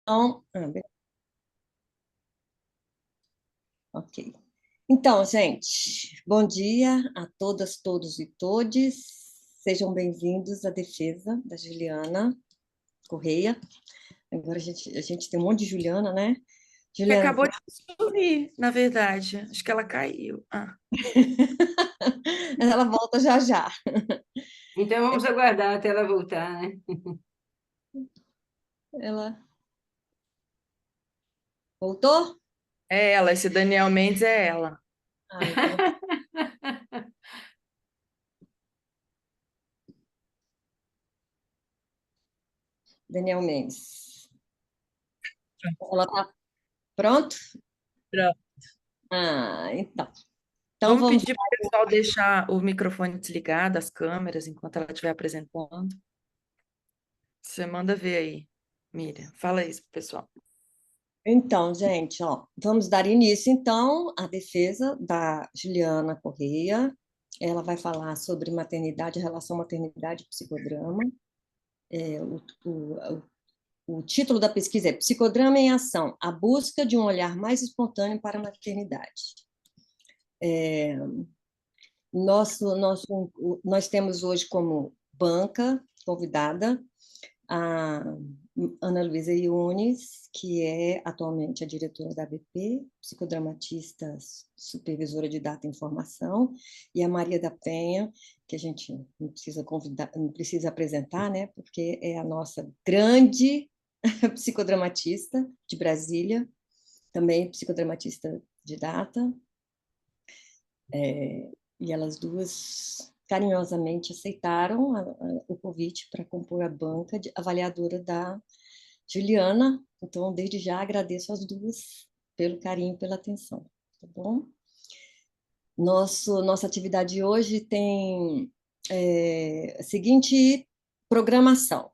Então, ok. Então, gente, bom dia a todas, todos e todes. Sejam bem-vindos à defesa da Juliana Correia. Agora a gente tem um monte de Juliana, né? Que Juliana, acabou de sumir, na verdade. Acho que ela caiu. ela volta já já. Então vamos aguardar até ela voltar, né? Ela voltou? É ela, esse Daniel Mendes é ela. Ah, então, Daniel Mendes. Ela tá pronto? Pronto. Ah, então. Então Vamos vamos. pedir para o pessoal deixar o microfone desligado, as câmeras, enquanto ela estiver apresentando. Você manda ver aí, Miriam. Fala isso pro pessoal. Então, gente, ó, vamos dar início, então, à defesa da Juliana Correia. Ela vai falar sobre maternidade, relação maternidade e psicodrama. É, o título da pesquisa é Psicodrama em Ação, a busca de um olhar mais espontâneo para a maternidade. Nós temos hoje como banca convidada a Ana Luísa Yunes, que é atualmente a diretora da ABP, psicodramatista, supervisora de data e informação, e a Maria da Penha, que a gente não precisa convidar, não precisa apresentar, né, porque é a nossa grande psicodramatista de Brasília, também psicodramatista de data, e elas duas carinhosamente aceitaram o convite para compor a banca de avaliadora da Juliana. Então, desde já agradeço as duas pelo carinho e pela atenção, tá bom? Nossa atividade hoje tem a seguinte programação.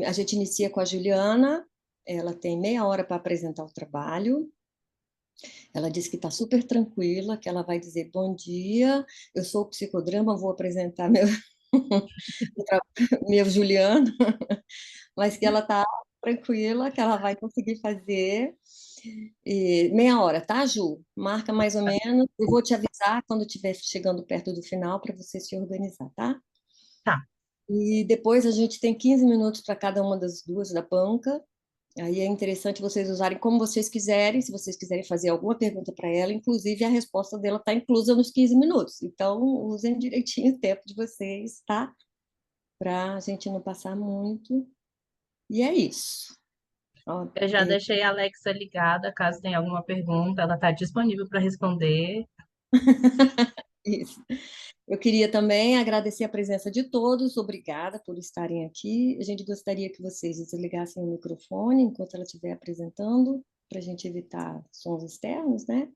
A gente inicia com a Juliana, ela tem meia hora para apresentar o trabalho. Ela disse que está super tranquila, que ela vai dizer bom dia, eu sou o psicodrama, vou apresentar meu Juliana, mas que ela está tranquila, que ela vai conseguir fazer. E meia hora, tá, Ju? Marca mais ou menos. Eu vou te avisar quando estiver chegando perto do final para você se organizar, tá? Tá. E depois a gente tem 15 minutos para cada uma das duas da banca. Aí é interessante vocês usarem como vocês quiserem, se vocês quiserem fazer alguma pergunta para ela, inclusive a resposta dela está inclusa nos 15 minutos. Então, usem direitinho o tempo de vocês, tá? Para a gente não passar muito. E é isso. Ó, Eu já deixei a Alexa ligada, caso tenha alguma pergunta, ela está disponível para responder. isso. Eu queria também agradecer a presença de todos, obrigada por estarem aqui. A gente gostaria que vocês desligassem o microfone enquanto ela estiver apresentando, para a gente evitar sons externos, né?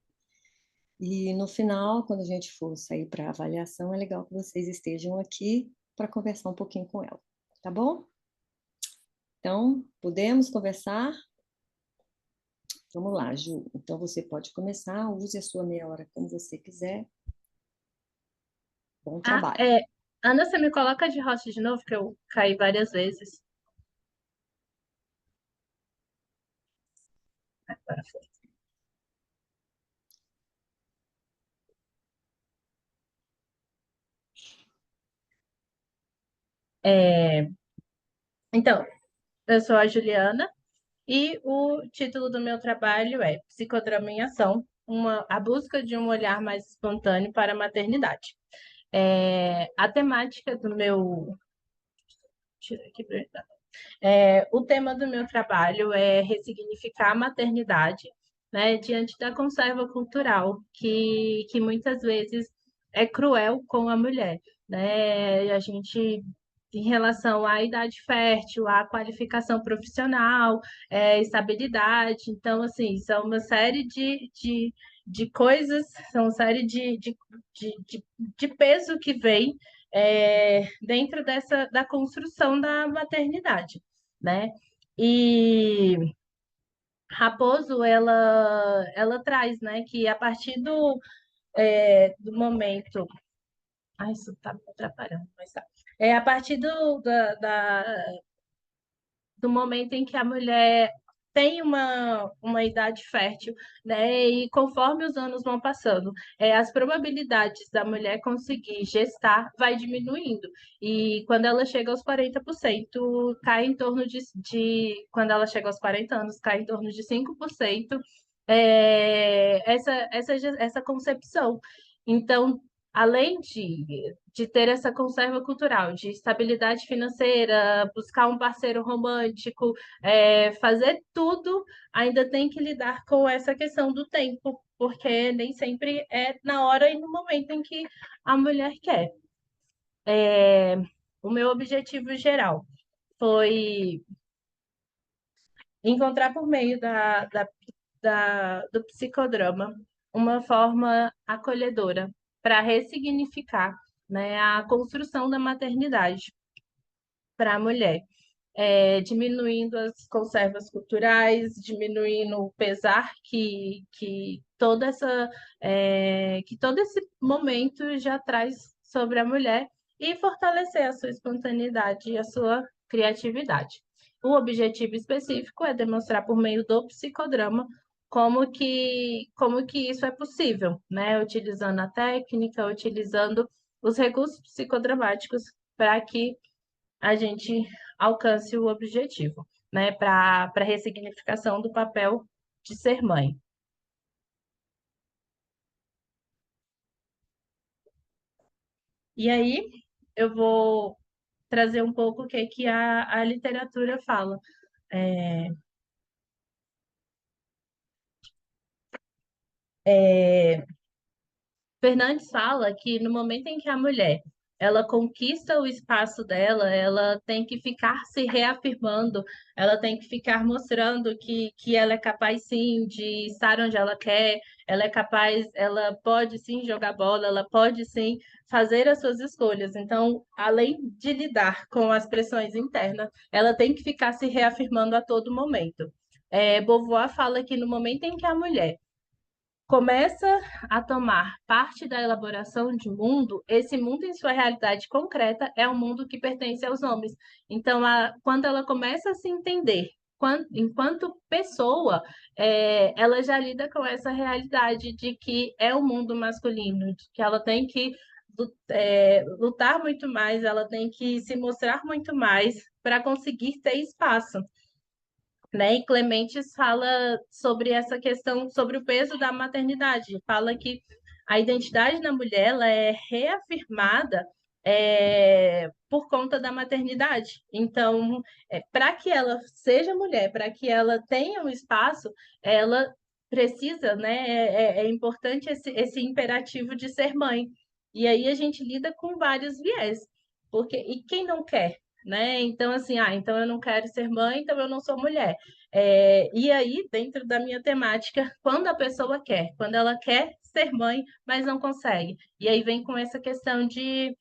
E no final, quando a gente for sair para avaliação, é legal que vocês estejam aqui para conversar um pouquinho com ela, tá bom? Então, podemos conversar? Vamos lá, Ju. Então, você pode começar, use a sua meia hora como você quiser. Bom Ah, trabalho. Ana, você me coloca de host de novo, que eu caí várias vezes. Agora foi. É, então, eu sou a Juliana e o título do meu trabalho é Psicodrama em Ação, a busca de um olhar mais espontâneo para a maternidade. A temática do meu... Tira aqui pra... O tema do meu trabalho é ressignificar a maternidade, né, diante da conserva cultural, que muitas vezes é cruel com a mulher, né? A gente, em relação à idade fértil, à qualificação profissional, estabilidade, então, assim, são uma série de coisas, são uma série de peso que vem dentro da construção da maternidade, né? E Raposo, ela traz, né, que a partir do momento... Ai, isso tá me atrapalhando, mas tá. A partir do momento em que a mulher tem uma idade fértil, né? E conforme os anos vão passando, as probabilidades da mulher conseguir gestar vai diminuindo. E quando ela chega aos 40%, cai em torno quando ela chega aos 40 anos, cai em torno de 5%, essa concepção. Então, além de ter essa conserva cultural, de estabilidade financeira, buscar um parceiro romântico, fazer tudo, ainda tem que lidar com essa questão do tempo, porque nem sempre é na hora e no momento em que a mulher quer. O meu objetivo geral foi encontrar por meio do psicodrama uma forma acolhedora para ressignificar, né, a construção da maternidade para a mulher, diminuindo as conservas culturais, diminuindo o pesar que todo esse momento já traz sobre a mulher e fortalecer a sua espontaneidade e a sua criatividade. O objetivo específico é demonstrar por meio do psicodrama como que isso é possível, né? Utilizando a técnica, utilizando os recursos psicodramáticos para que a gente alcance o objetivo, né? Para a ressignificação do papel de ser mãe. E aí eu vou trazer um pouco o que a literatura fala. Fernandes fala que no momento em que a mulher ela conquista o espaço dela, ela tem que ficar se reafirmando, ela tem que ficar mostrando que ela é capaz sim de estar onde ela quer, ela é capaz, ela pode sim jogar bola, ela pode sim fazer as suas escolhas. Então, além de lidar com as pressões internas, ela tem que ficar se reafirmando a todo momento. Beauvoir fala que no momento em que a mulher começa a tomar parte da elaboração de mundo, esse mundo em sua realidade concreta é um mundo que pertence aos homens. Então, quando ela começa a se entender enquanto pessoa, ela já lida com essa realidade de que é o mundo masculino, de que ela tem que lutar muito mais, ela tem que se mostrar muito mais para conseguir ter espaço, né? E Clementes fala sobre essa questão, sobre o peso da maternidade. Fala que a identidade da mulher ela é reafirmada por conta da maternidade. Então, para que ela seja mulher, para que ela tenha um espaço, ela precisa, né? É importante esse imperativo de ser mãe. E aí a gente lida com vários viés. E quem não quer? Né? Então, assim, então eu não quero ser mãe, então eu não sou mulher. E aí, dentro da minha temática, quando a pessoa quer, quando ela quer ser mãe, mas não consegue. E aí vem com essa questão de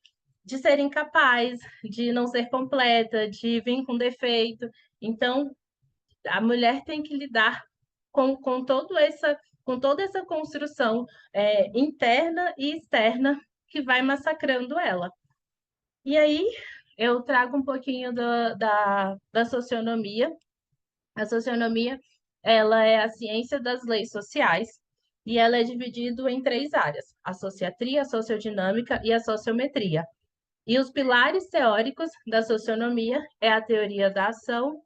ser incapaz, de não ser completa, de vir com defeito. Então, a mulher tem que lidar com toda essa construção interna e externa que vai massacrando ela. E aí, eu trago um pouquinho da socionomia. A socionomia, ela é a ciência das leis sociais e ela é dividida em 3 áreas: a sociatria, a sociodinâmica e a sociometria. E os pilares teóricos da socionomia é a teoria da ação,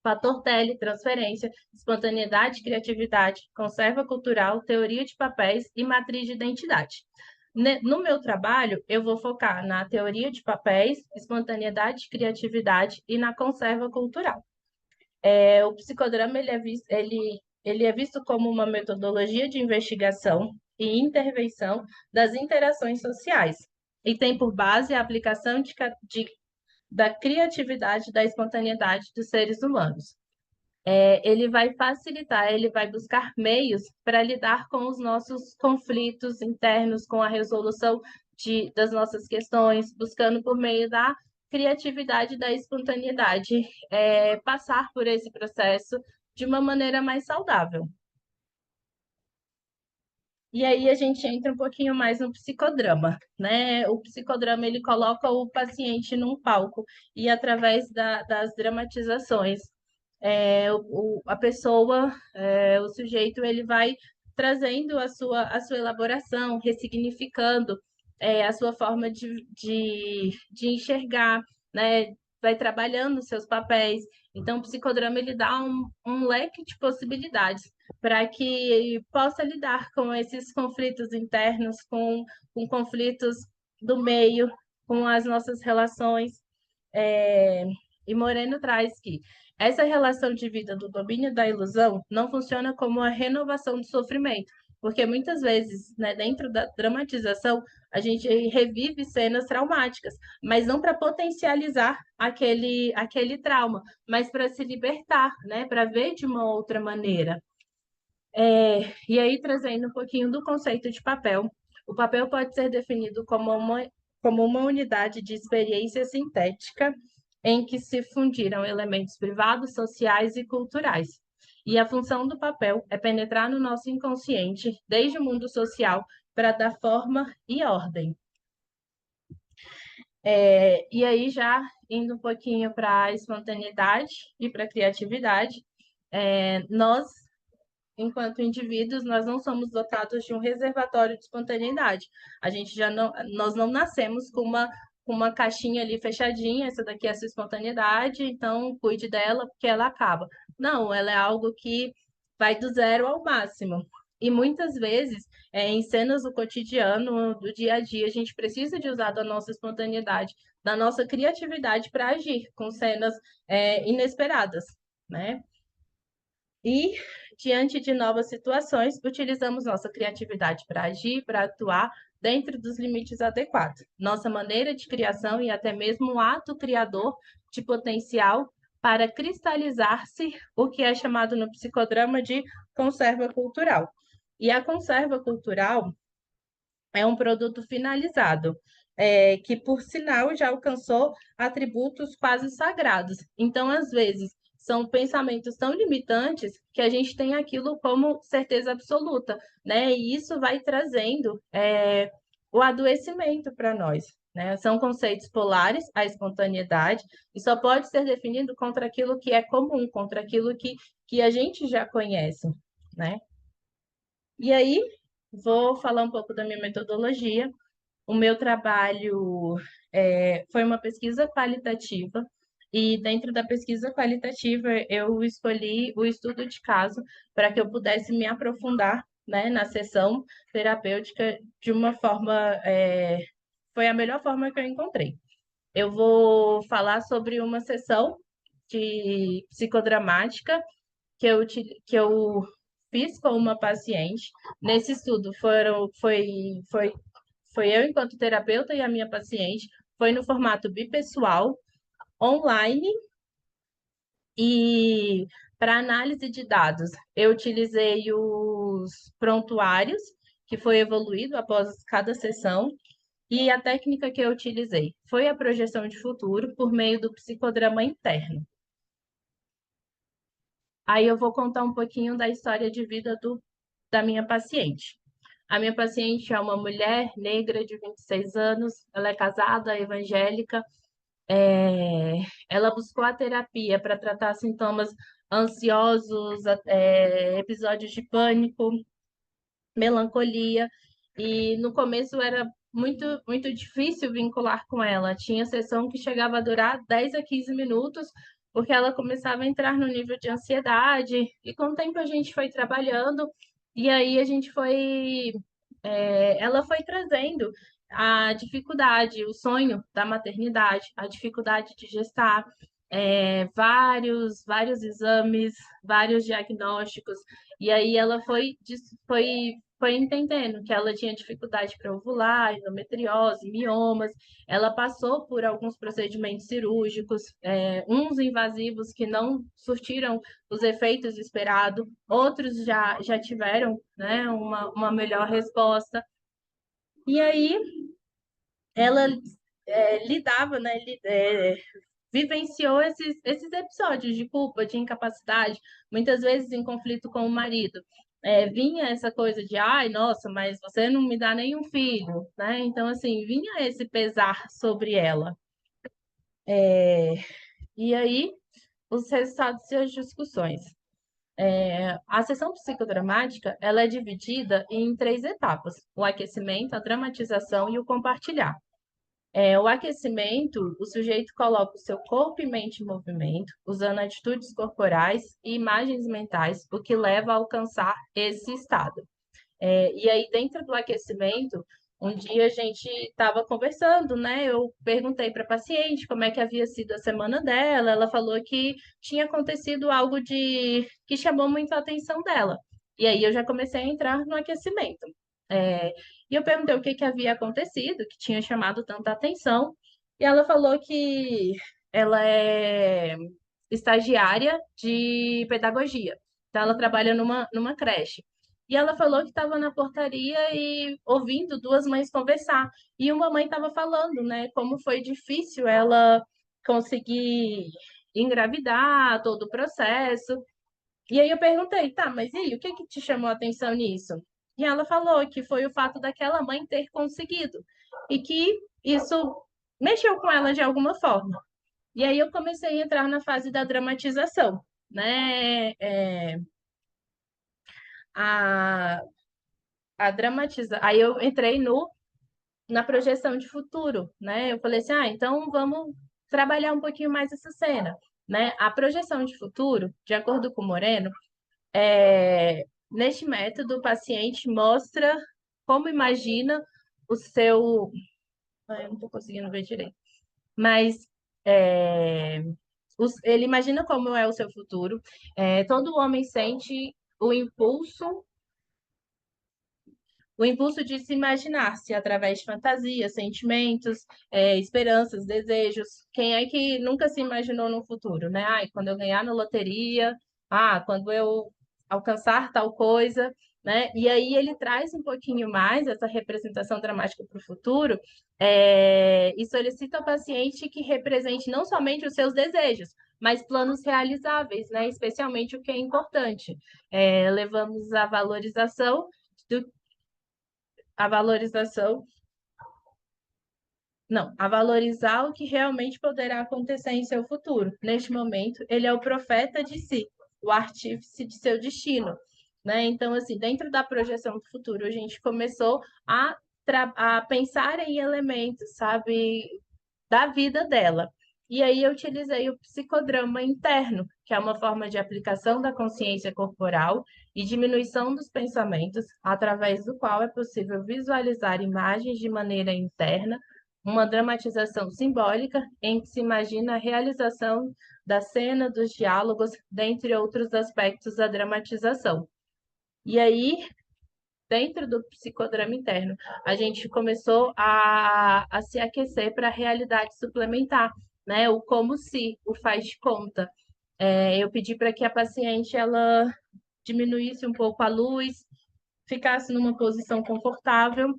fator tele, transferência, espontaneidade, criatividade, conserva cultural, teoria de papéis e matriz de identidade. No meu trabalho, eu vou focar na teoria de papéis, espontaneidade, criatividade e na conserva cultural. O psicodrama ele é visto como uma metodologia de investigação e intervenção das interações sociais e tem por base a aplicação da criatividade e da espontaneidade dos seres humanos. Ele vai facilitar, ele vai buscar meios para lidar com os nossos conflitos internos, com a resolução das nossas questões, buscando por meio da criatividade e da espontaneidade, passar por esse processo de uma maneira mais saudável. E aí a gente entra um pouquinho mais no psicodrama, né? O psicodrama ele coloca o paciente num palco e através das dramatizações a pessoa, o sujeito, ele vai trazendo a sua elaboração, ressignificando a sua forma de enxergar, né? Vai trabalhando os seus papéis. Então, o psicodrama ele dá um leque de possibilidades para que possa lidar com esses conflitos internos, com conflitos do meio, com as nossas relações. E Moreno traz que essa relação de vida do domínio da ilusão não funciona como a renovação do sofrimento, porque muitas vezes, né, dentro da dramatização, a gente revive cenas traumáticas, mas não para potencializar aquele trauma, mas para se libertar, né, para ver de uma outra maneira. E aí, trazendo um pouquinho do conceito de papel, o papel pode ser definido como uma unidade de experiência sintética em que se fundiram elementos privados, sociais e culturais. E a função do papel é penetrar no nosso inconsciente, desde o mundo social, para dar forma e ordem. E aí, já indo um pouquinho para a espontaneidade e para a criatividade, nós enquanto indivíduos, nós não somos dotados de um reservatório de espontaneidade. Nós não nascemos com uma caixinha ali fechadinha, essa daqui é a sua espontaneidade, então cuide dela porque ela acaba. Não, ela é algo que vai do zero ao máximo. E muitas vezes, em cenas do cotidiano, do dia a dia, a gente precisa de usar da nossa espontaneidade, da nossa criatividade para agir com cenas inesperadas, né? E, diante de novas situações, utilizamos nossa criatividade para agir, para atuar dentro dos limites adequados. Nossa maneira de criação e até mesmo um ato criador de potencial para cristalizar-se o que é chamado no psicodrama de conserva cultural. E a conserva cultural é um produto finalizado, que, por sinal, já alcançou atributos quase sagrados. Então, às vezes, são pensamentos tão limitantes que a gente tem aquilo como certeza absoluta, né? E isso vai trazendo o adoecimento para nós. Né? São conceitos polares, a espontaneidade, e só pode ser definido contra aquilo que é comum, contra aquilo que a gente já conhece, né? E aí, vou falar um pouco da minha metodologia. O meu trabalho foi uma pesquisa qualitativa, e dentro da pesquisa qualitativa eu escolhi o estudo de caso para que eu pudesse me aprofundar, né, na sessão terapêutica de uma forma, foi a melhor forma que eu encontrei. Eu vou falar sobre uma sessão de psicodramática que eu fiz com uma paciente. Nesse estudo foi eu enquanto terapeuta e a minha paciente. Foi no formato bipessoal, online, e para análise de dados, eu utilizei os prontuários, que foi evoluído após cada sessão, e a técnica que eu utilizei foi a projeção de futuro por meio do psicodrama interno. Aí eu vou contar um pouquinho da história de vida da minha paciente. A minha paciente é uma mulher negra de 26 anos, ela é casada, evangélica. Ela buscou a terapia para tratar sintomas ansiosos, episódios de pânico, melancolia, e no começo era muito, muito difícil vincular com ela. Tinha sessão que chegava a durar 10 a 15 minutos, porque ela começava a entrar no nível de ansiedade, e com o tempo a gente foi trabalhando, e aí ela foi trazendo a dificuldade, o sonho da maternidade, a dificuldade de gestar, vários exames, vários diagnósticos, e aí ela foi entendendo que ela tinha dificuldade para ovular, endometriose, miomas. Ela passou por alguns procedimentos cirúrgicos, uns invasivos que não surtiram os efeitos esperados, outros já tiveram, né, uma melhor resposta. E aí ela lidava, né, vivenciou esses episódios de culpa, de incapacidade, muitas vezes em conflito com o marido. Vinha essa coisa de, ai, nossa, mas você não me dá nenhum filho, né? Então, assim, vinha esse pesar sobre ela. E aí, os resultados e as discussões. A sessão psicodramática ela é dividida em 3 etapas: o aquecimento, a dramatização e o compartilhar. O aquecimento, o sujeito coloca o seu corpo e mente em movimento, usando atitudes corporais e imagens mentais, o que leva a alcançar esse estado. E aí, dentro do aquecimento, um dia a gente estava conversando, né? Eu perguntei para a paciente como é que havia sido a semana dela. Ela falou que tinha acontecido algo que chamou muito a atenção dela. E aí eu já comecei a entrar no aquecimento. E eu perguntei o que que havia acontecido, que tinha chamado tanta atenção. E ela falou que ela é estagiária de pedagogia. Então, ela trabalha numa creche. E ela falou que estava na portaria e ouvindo 2 mães conversar. E uma mãe estava falando, né, como foi difícil ela conseguir engravidar, todo o processo. E aí eu perguntei, tá, mas e aí, o que que te chamou a atenção nisso? E ela falou que foi o fato daquela mãe ter conseguido e que isso mexeu com ela de alguma forma. E aí eu comecei a entrar na fase da dramatização, né? A, a dramatiza... Aí eu entrei na projeção de futuro, né? Eu falei assim, então vamos trabalhar um pouquinho mais essa cena, né? A projeção de futuro, de acordo com o Moreno, neste método, o paciente mostra como imagina o seu... Eu não estou conseguindo ver direito. Mas ele imagina como é o seu futuro. Todo homem sente o impulso de se imaginar-se através de fantasias, sentimentos, esperanças, desejos. Quem é que nunca se imaginou no futuro, né? Ai, quando eu ganhar na loteria, quando eu alcançar tal coisa, né? E aí ele traz um pouquinho mais essa representação dramática para o futuro, e solicita ao paciente que represente não somente os seus desejos, mas planos realizáveis, né? Especialmente o que é importante. Levamos a valorização a valorização. Não, a valorizar o que realmente poderá acontecer em seu futuro. Neste momento, ele é o profeta de si, o artífice de seu destino, né? Então, assim, dentro da projeção do futuro, a gente começou a pensar em elementos, sabe, da vida dela. E aí eu utilizei o psicodrama interno, que é uma forma de aplicação da consciência corporal e diminuição dos pensamentos, através do qual é possível visualizar imagens de maneira interna, uma dramatização simbólica em que se imagina a realização da cena, dos diálogos, dentre outros aspectos da dramatização. E aí, dentro do psicodrama interno, a gente começou a se aquecer para a realidade suplementar, né? O como se, o faz de conta. Eu pedi para que a paciente ela diminuísse um pouco a luz, ficasse numa posição confortável,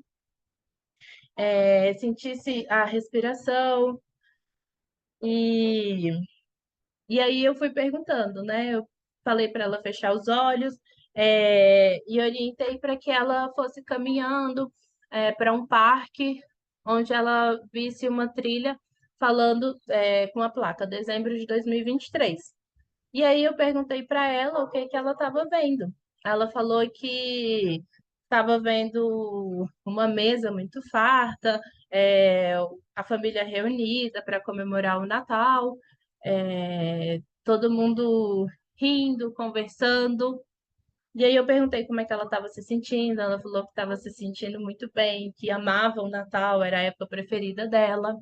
sentisse a respiração e E aí eu fui perguntando, né? Eu falei para ela fechar os olhos, e orientei para que ela fosse caminhando para um parque onde ela visse uma trilha falando com a placa dezembro de 2023. E aí eu perguntei para ela o que que ela estava vendo. Ela falou que estava vendo uma mesa muito farta, é, a família reunida para comemorar o Natal, todo mundo rindo, conversando. E aí eu perguntei como é que ela estava se sentindo. Ela falou que estava se sentindo muito bem, que amava o Natal, era a época preferida dela.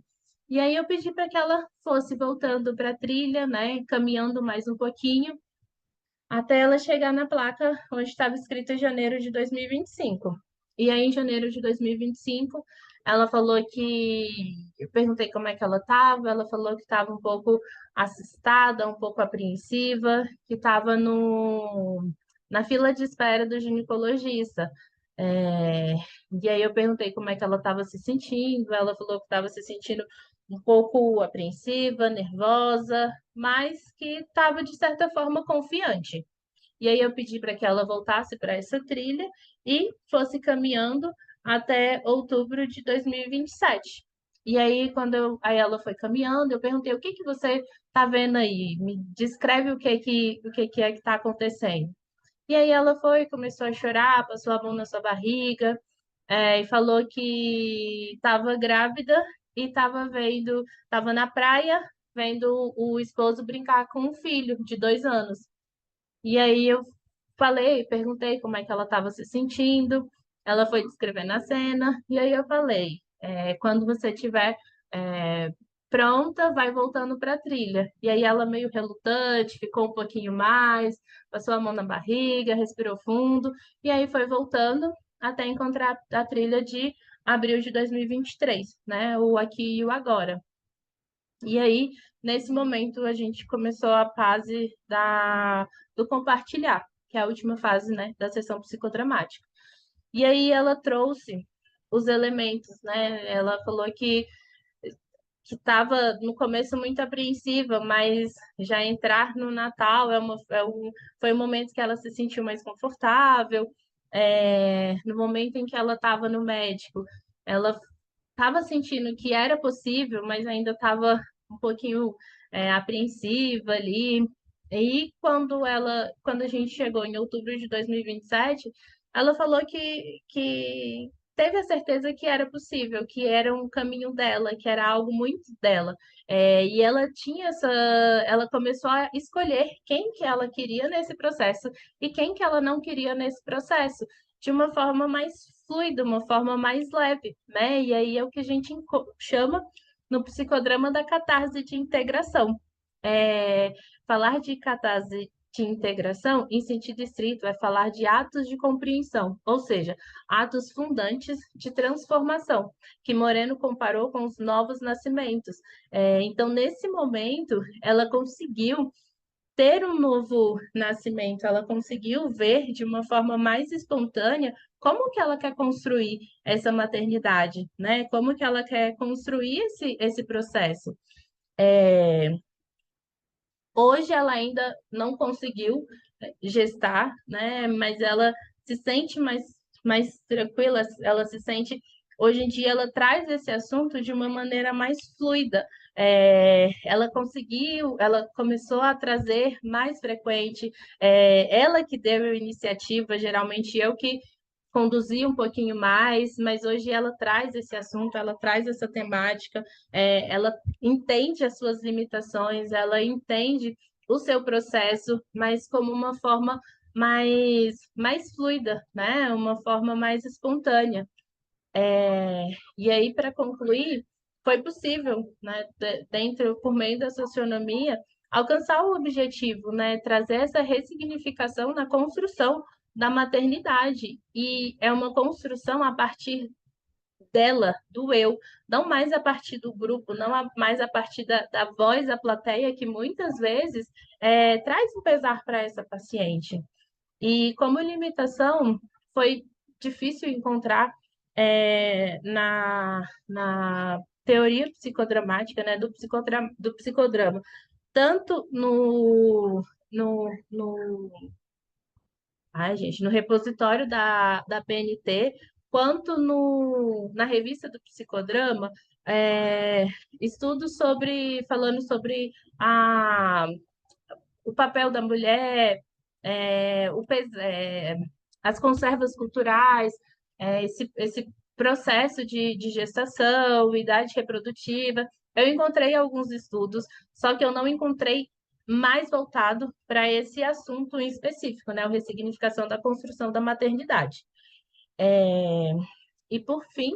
E aí eu pedi para que ela fosse voltando para a trilha, né, caminhando mais um pouquinho, até ela chegar na placa onde estava escrito janeiro de 2025. E aí, em janeiro de 2025, ela falou que... Eu perguntei como é que ela estava, ela falou que estava um pouco assustada, um pouco apreensiva, que estava na fila de espera do ginecologista. É, E aí eu perguntei como é que ela estava se sentindo, ela falou que estava se sentindo um pouco apreensiva, nervosa, mas que estava, de certa forma, confiante. E aí eu pedi para que ela voltasse para essa trilha e fosse caminhando até outubro de 2027. E aí, aí ela foi caminhando, eu perguntei, o que que você tá vendo aí? Me descreve o que é que tá acontecendo. E aí ela foi, começou a chorar, passou a mão na sua barriga, e falou que estava grávida e estava na praia vendo o esposo brincar com um filho de 2 anos. E aí eu falei, perguntei como é que ela estava se sentindo. Ela foi descrevendo a cena, e aí eu falei, quando você estiver é, pronta, vai voltando para a trilha. E aí ela meio relutante, ficou um pouquinho mais, passou a mão na barriga, respirou fundo, e aí foi voltando até encontrar a trilha de abril de 2023, né? O aqui e o agora. E aí, nesse momento, a gente começou a fase do compartilhar, que é a última fase, né, da sessão psicodramática. E aí ela trouxe os elementos, né? Ela falou que estava no começo muito apreensiva, mas já entrar no Natal foi um momento que ela se sentiu mais confortável. No momento em que ela estava no médico, ela estava sentindo que era possível, mas ainda estava um pouquinho apreensiva ali. E quando a gente chegou em outubro de 2027, ela falou que teve a certeza que era possível, que era um caminho dela, que era algo muito dela. E ela começou a escolher quem que ela queria nesse processo e quem que ela não queria nesse processo de uma forma mais fluida, uma forma mais leve, né? E aí é o que a gente chama no psicodrama da catarse de integração. É, falar de catarse de integração, em sentido estrito, é falar de atos de compreensão, ou seja, atos fundantes de transformação, que Moreno comparou com os novos nascimentos. Então, nesse momento, ela conseguiu ter um novo nascimento, ela conseguiu ver de uma forma mais espontânea como que ela quer construir essa maternidade, né? Como que ela quer construir esse processo. Hoje ela ainda não conseguiu gestar, né? Mas ela se sente mais tranquila, ela se sente. Hoje em dia ela traz esse assunto de uma maneira mais fluida. Ela começou a trazer mais frequente. Ela que deu a iniciativa, geralmente eu que conduzir um pouquinho mais, mas hoje ela traz esse assunto, ela traz essa temática, ela entende as suas limitações, ela entende o seu processo, mas como uma forma mais fluida, né? Uma forma mais espontânea. E aí, para concluir, foi possível, né, por meio da socionomia, alcançar o objetivo, né, trazer essa ressignificação na construção da maternidade. E é uma construção a partir dela, do eu, não mais a partir do grupo, mais a partir da voz da plateia, que muitas vezes traz um pesar para essa paciente. E como limitação, foi difícil encontrar na teoria psicodramática, né, do psicodrama, tanto no ai, gente, no repositório da PNT, quanto na revista do Psicodrama, é, estudos falando sobre o papel da mulher, é, o, pes- é, as conservas culturais, esse processo de gestação, idade reprodutiva. Eu encontrei alguns estudos, só que eu não encontrei mais voltado para esse assunto em específico, né? A ressignificação da construção da maternidade. E, por fim,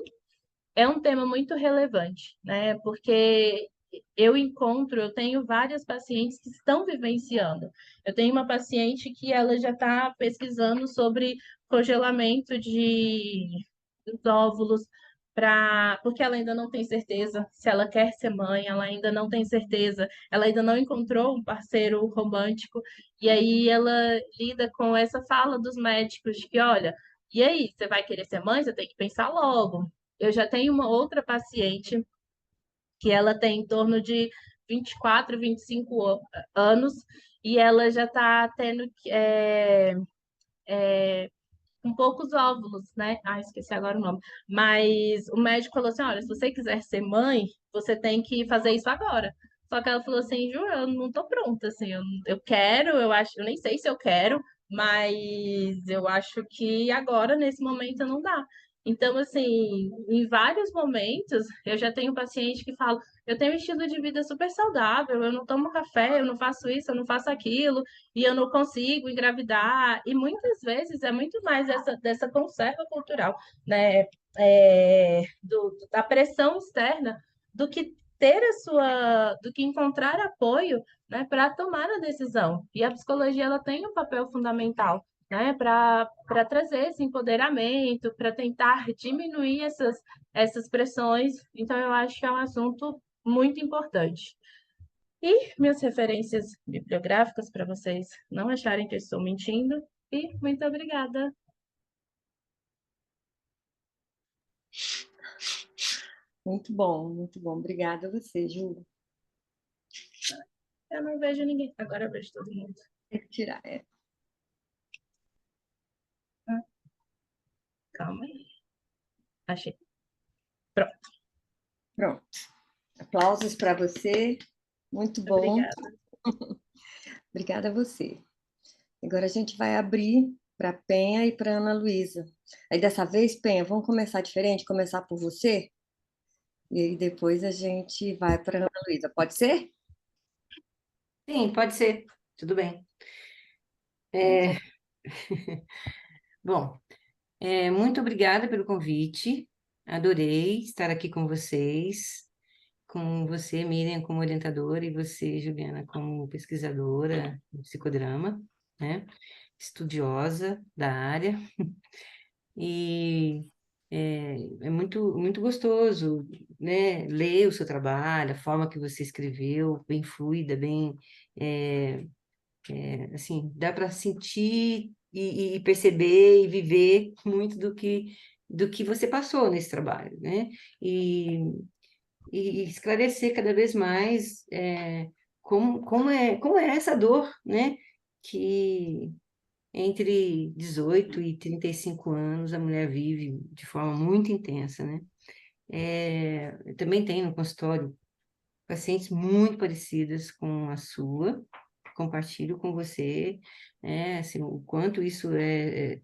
é um tema muito relevante, né? Porque eu tenho várias pacientes que estão vivenciando. Eu tenho uma paciente que ela já está pesquisando sobre congelamento dos óvulos, porque ela ainda não tem certeza se ela quer ser mãe, ela ainda não tem certeza, ela ainda não encontrou um parceiro romântico, e aí ela lida com essa fala dos médicos de que, olha, e aí, você vai querer ser mãe? Você tem que pensar logo. Eu já tenho uma outra paciente que ela tem em torno de 24, 25 anos e ela já está tendo com poucos óvulos, né? Ah, esqueci agora o nome. Mas o médico falou assim: olha, se você quiser ser mãe, você tem que fazer isso agora. Só que ela falou assim: Ju, eu não tô pronta, assim, eu quero, eu acho, eu nem sei se eu quero, mas eu acho que agora, nesse momento, não dá. Então, assim, em vários momentos, eu já tenho paciente que fala: eu tenho um estilo de vida super saudável, eu não tomo café, eu não faço isso, eu não faço aquilo, e eu não consigo engravidar. E muitas vezes é muito mais dessa conserva cultural, né? Da pressão externa, do que ter do que encontrar apoio, né, para tomar a decisão. E a psicologia ela tem um papel fundamental, né, para trazer esse empoderamento, para tentar diminuir essas pressões. Então, eu acho que é um assunto muito importante. E minhas referências bibliográficas para vocês não acharem que eu estou mentindo. E muito obrigada. Muito bom, muito bom. Obrigada a você, Ju. Eu não vejo ninguém. Agora eu vejo todo mundo. Tem que tirar, é. Calma aí. Achei. Pronto. Aplausos para você. Muito bom. Obrigada. Obrigada a você. Agora a gente vai abrir para Penha e para Ana Luísa. Aí dessa vez, Penha, vamos começar diferente, começar por você? E aí depois a gente vai para Ana Luísa. Pode ser? Sim, pode ser. Tudo bem. Bom, muito obrigada pelo convite. Adorei estar aqui com você, Miriam, como orientadora, e você, Juliana, como pesquisadora em psicodrama, né? Estudiosa da área. E é muito, muito gostoso, né? Ler o seu trabalho, a forma que você escreveu, bem fluida, bem... assim, dá para sentir e perceber e viver muito do que você passou nesse trabalho, né? E, e esclarecer cada vez mais como é essa dor, né? Que entre 18 e 35 anos a mulher vive de forma muito intensa, né? Eu também tenho no consultório pacientes muito parecidas com a sua, compartilho com você, assim, o quanto isso é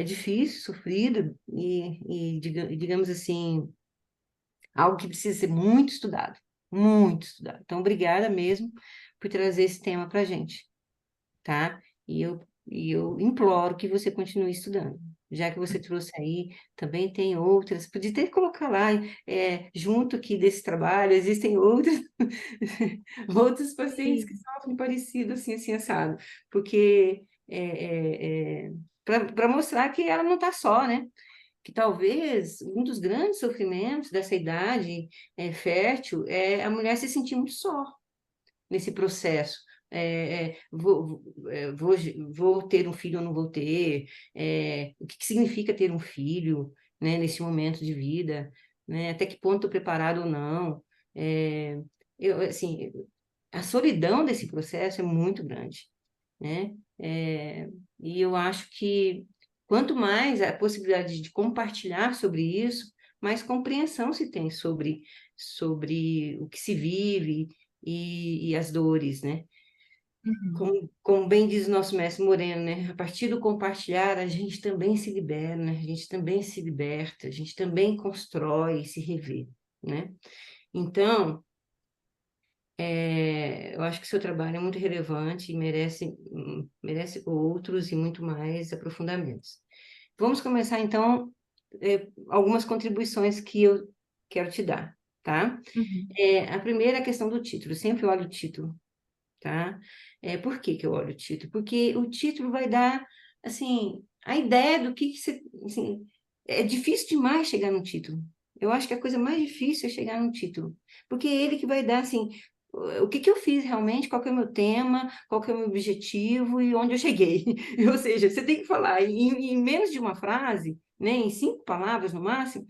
difícil, sofrido e digamos assim, algo que precisa ser muito estudado, muito estudado. Então, obrigada mesmo por trazer esse tema para a gente, tá? E eu imploro que você continue estudando. Já que você trouxe aí, também tem outras, podia até colocar lá, junto aqui desse trabalho, existem outras, outros pacientes que sofrem parecido, assim, assado, porque para mostrar que ela não está só, né? Que talvez um dos grandes sofrimentos dessa idade fértil é a mulher se sentir muito só nesse processo. Vou ter um filho ou não vou ter? O que significa ter um filho, né, nesse momento de vida? Né? Até que ponto estou preparado ou não? Assim, a solidão desse processo é muito grande, né? E eu acho que quanto mais a possibilidade de compartilhar sobre isso, mais compreensão se tem sobre o que se vive e as dores, né? Como bem diz o nosso mestre Moreno, né? A partir do compartilhar, a gente também se libera, né? A gente também se liberta, a gente também constrói e se revê, né? Então, eu acho que o seu trabalho é muito relevante e merece outros e muito mais aprofundamentos. Vamos começar, então, algumas contribuições que eu quero te dar, tá? A primeira é a questão do título. Eu sempre olho o título, tá? Por que que eu olho o título? Porque o título vai dar, assim, a ideia do que você... Assim, é difícil demais chegar no título. Eu acho que a coisa mais difícil é chegar no título. Porque é ele que vai dar, assim, o que que eu fiz realmente, qual que é o meu tema, qual que é o meu objetivo e onde eu cheguei. Ou seja, você tem que falar em menos de uma frase, né, em 5 palavras no máximo,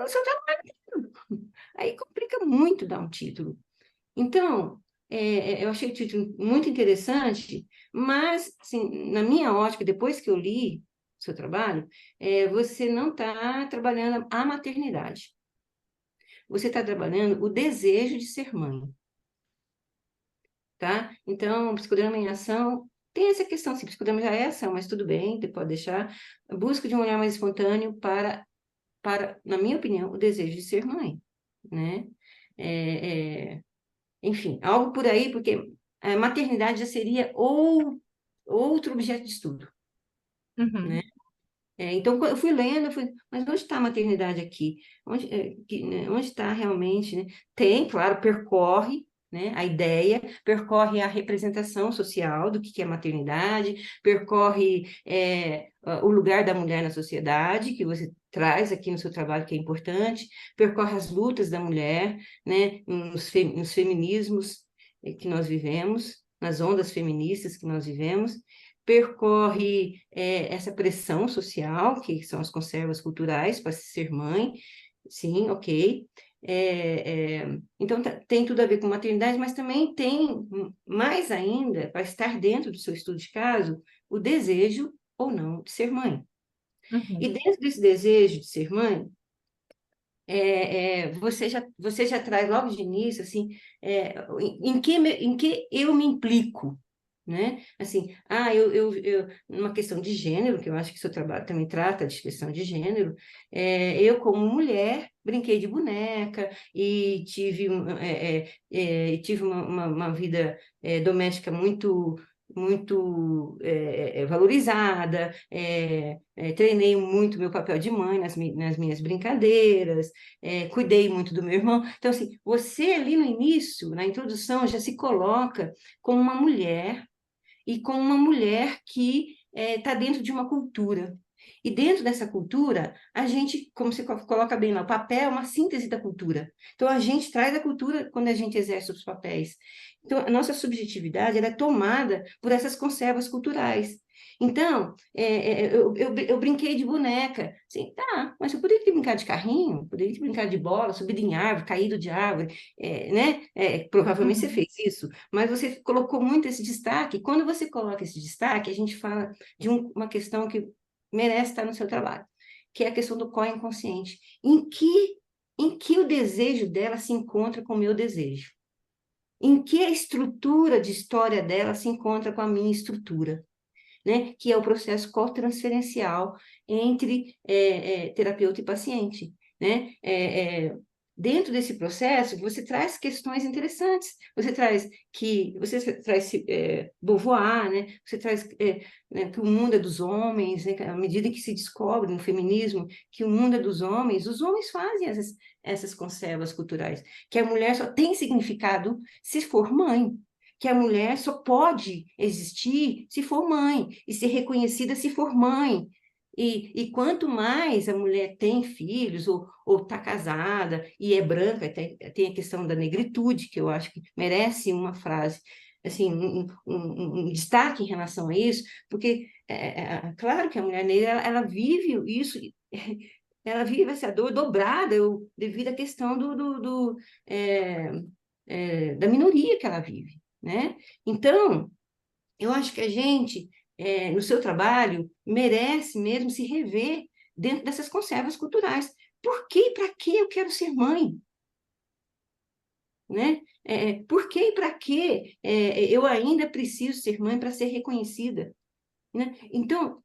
o seu trabalho. Aí complica muito dar um título. Então, eu achei o título muito interessante, mas, assim, na minha ótica, depois que eu li seu trabalho, você não está trabalhando a maternidade. Você está trabalhando o desejo de ser mãe. Tá? Então, psicodrama em ação tem essa questão, assim, psicodrama já é ação, mas tudo bem, você pode deixar. A busca de um olhar mais espontâneo para, na minha opinião, o desejo de ser mãe, né? Enfim, algo por aí, porque a maternidade já seria outro objeto de estudo, Uhum. né? Então, eu fui lendo, mas onde está a maternidade aqui? Onde está realmente, né? Tem, claro, percorre, né, a ideia, percorre a representação social do que é maternidade, percorre o lugar da mulher na sociedade, que você traz aqui no seu trabalho, que é importante, percorre as lutas da mulher, né, nos feminismos que nós vivemos, nas ondas feministas que nós vivemos, percorre essa pressão social, que são as conservas culturais para ser mãe, sim, ok. Então, tem tudo a ver com maternidade, mas também tem, mais ainda, para estar dentro do seu estudo de caso, o desejo ou não de ser mãe. Uhum. E dentro desse desejo de ser mãe, você já traz logo de início, assim, em que eu me implico, né? Assim, numa questão de gênero, que eu acho que o seu trabalho também trata de questão de gênero, eu, como mulher, brinquei de boneca e tive uma vida doméstica muito valorizada, treinei muito meu papel de mãe nas minhas brincadeiras, cuidei muito do meu irmão. Então, assim, você ali no início, na introdução, já se coloca como uma mulher e como uma mulher que está dentro de uma cultura. E dentro dessa cultura, a gente, como você coloca bem lá, o papel é uma síntese da cultura. Então, a gente traz a cultura quando a gente exerce os papéis. Então, a nossa subjetividade ela é tomada por essas conservas culturais. Então, eu brinquei de boneca. Assim, tá, mas eu poderia ter brincado de carrinho, poderia ter brincado de bola, subido em árvore, caído de árvore, né? Provavelmente você fez isso, mas você colocou muito esse destaque. Quando você coloca esse destaque, a gente fala de uma questão que merece estar no seu trabalho, que é a questão do inconsciente. Em que o desejo dela se encontra com o meu desejo? Em que a estrutura de história dela se encontra com a minha estrutura? Né? Que é o processo cotransferencial entre terapeuta e paciente. Né? Dentro desse processo, você traz questões interessantes. Você traz Beauvoir, né? Você traz né, que o mundo é dos homens, né? À medida que se descobre no feminismo que o mundo é dos homens, os homens fazem essas conservas culturais, que a mulher só tem significado se for mãe, que a mulher só pode existir se for mãe, e ser reconhecida se for mãe. E quanto mais a mulher tem filhos, ou está casada, e é branca, tem a questão da negritude, que eu acho que merece uma frase, assim, um destaque em relação a isso, porque claro que a mulher negra, ela vive isso, ela vive essa dor dobrada devido à questão da minoria que ela vive, né? Então, eu acho que a gente, no seu trabalho, merece mesmo se rever dentro dessas conservas culturais. Por que e para que eu quero ser mãe? Né? Por que e para que eu ainda preciso ser mãe para ser reconhecida? Né? Então,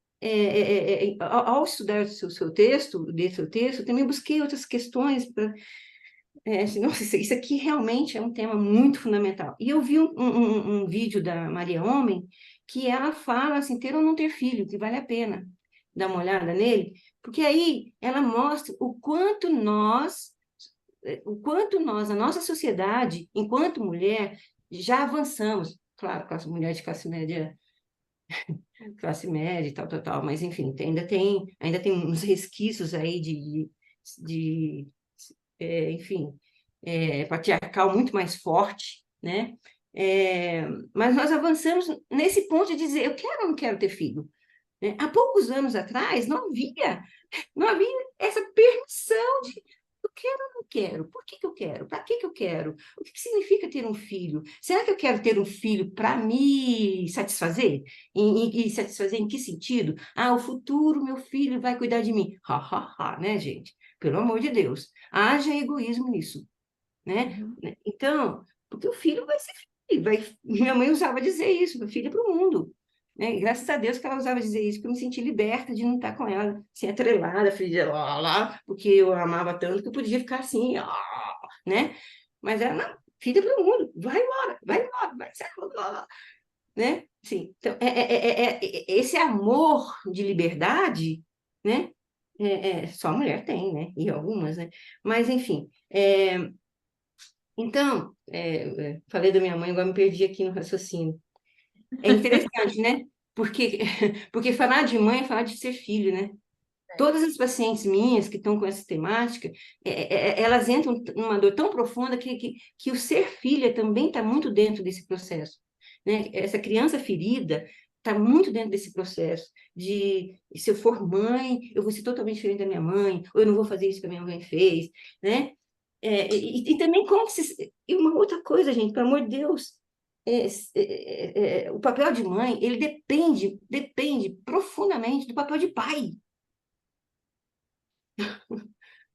ao estudar o seu texto, eu também busquei outras questões para assim, nossa, isso aqui realmente é um tema muito fundamental. E eu vi um vídeo da Maria Homem que ela fala assim, ter ou não ter filho, que vale a pena dar uma olhada nele, porque aí ela mostra o quanto nós, a nossa sociedade, enquanto mulher, já avançamos. Claro, com as mulheres de classe média e tal, mas enfim, ainda tem uns resquícios aí enfim, patriarcal muito mais forte, né? Mas nós avançamos nesse ponto de dizer, eu quero ou não quero ter filho? Né? Há poucos anos atrás, não havia essa permissão de Eu quero ou não quero? Por que eu quero? Para que eu quero? O que significa ter um filho? Será que eu quero ter um filho para me satisfazer? E satisfazer em que sentido? Ah, o futuro, meu filho vai cuidar de mim. Ha, ha, ha, né, gente? Pelo amor de Deus. Haja egoísmo nisso, né? Uhum. Então, porque o filho vai ser filho. Minha mãe usava dizer isso, meu filho é para o mundo. Né? E graças a Deus que ela usava dizer isso, porque eu me senti liberta de não estar com ela, assim, atrelada, filha lá, porque eu amava tanto que eu podia ficar assim, né? Mas ela, não, filha para o mundo, vai embora, vai, né? Sim, então, esse amor de liberdade, né? Só a mulher tem, né? E algumas, né? Mas, enfim, então, falei da minha mãe, agora me perdi aqui no raciocínio. É interessante, né? Porque, porque falar de mãe é falar de ser filho, né? Todas as pacientes minhas que estão com essa temática, elas entram numa dor tão profunda que o ser filha também está muito dentro desse processo, né? Essa criança ferida está muito dentro desse processo de, se eu for mãe, eu vou ser totalmente diferente da minha mãe, ou eu não vou fazer isso que a minha mãe fez, né? E também como que e uma outra coisa, gente, pelo amor de Deus, o papel de mãe, ele depende profundamente do papel de pai,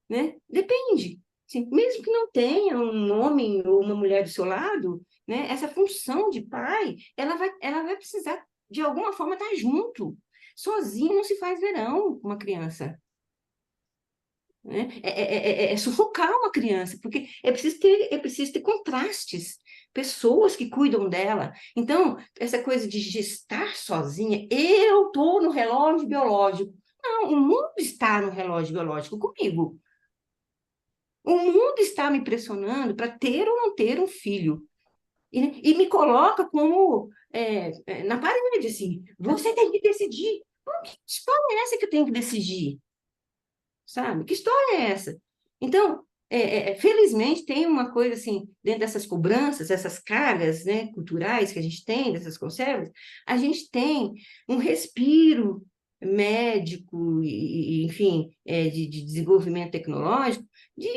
né? Depende. Assim, mesmo que não tenha um homem ou uma mulher do seu lado, né? Essa função de pai, ela vai precisar, de alguma forma, estar junto. Sozinho não se faz verão com uma criança. Né? É sufocar uma criança, porque é preciso ter contrastes, pessoas que cuidam dela. Então, essa coisa de gestar sozinha, eu estou no relógio biológico. Não, o mundo está no relógio biológico comigo. O mundo está me pressionando para ter ou não ter um filho. E me coloca como na parede, assim, você tem que decidir. Que história é essa que eu tenho que decidir? Sabe? Que história é essa? Então, felizmente, tem uma coisa assim, dentro dessas cobranças, essas cargas, né, culturais que a gente tem, dessas conservas, a gente tem um respiro médico, enfim, de desenvolvimento tecnológico, de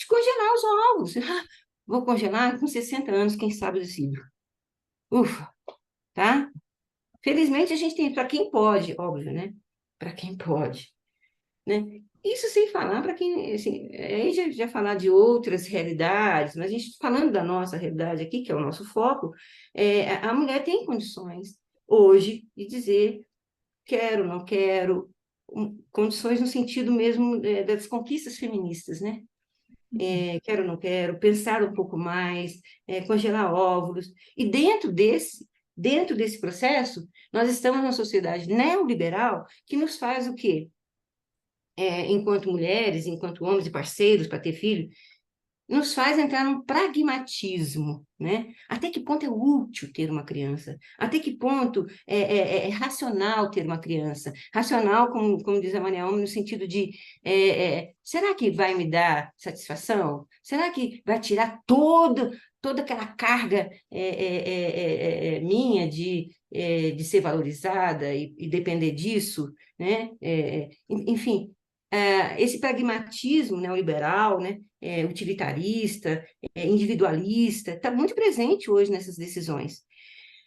congelar os ovos. Ah, vou congelar com 60 anos, quem sabe eu decido. Ufa, tá? Felizmente, a gente tem, para quem pode, óbvio, né? Para quem pode, né? Isso sem falar para quem, assim, aí já falar de outras realidades, mas a gente falando da nossa realidade aqui, que é o nosso foco, a mulher tem condições hoje de dizer quero, não quero, condições no sentido mesmo das conquistas feministas, né? Quero, não quero, pensar um pouco mais, congelar óvulos, e dentro desse processo, nós estamos numa sociedade neoliberal que nos faz o quê? Enquanto mulheres, enquanto homens e parceiros para ter filho, nos faz entrar num pragmatismo, né? Até que ponto é útil ter uma criança? Até que ponto é racional ter uma criança? Racional, como diz a Maria Homem, no sentido de será que vai me dar satisfação? Será que vai tirar toda aquela carga minha de ser valorizada e depender disso, né? Enfim, esse pragmatismo neoliberal, né, utilitarista, individualista, está muito presente hoje nessas decisões.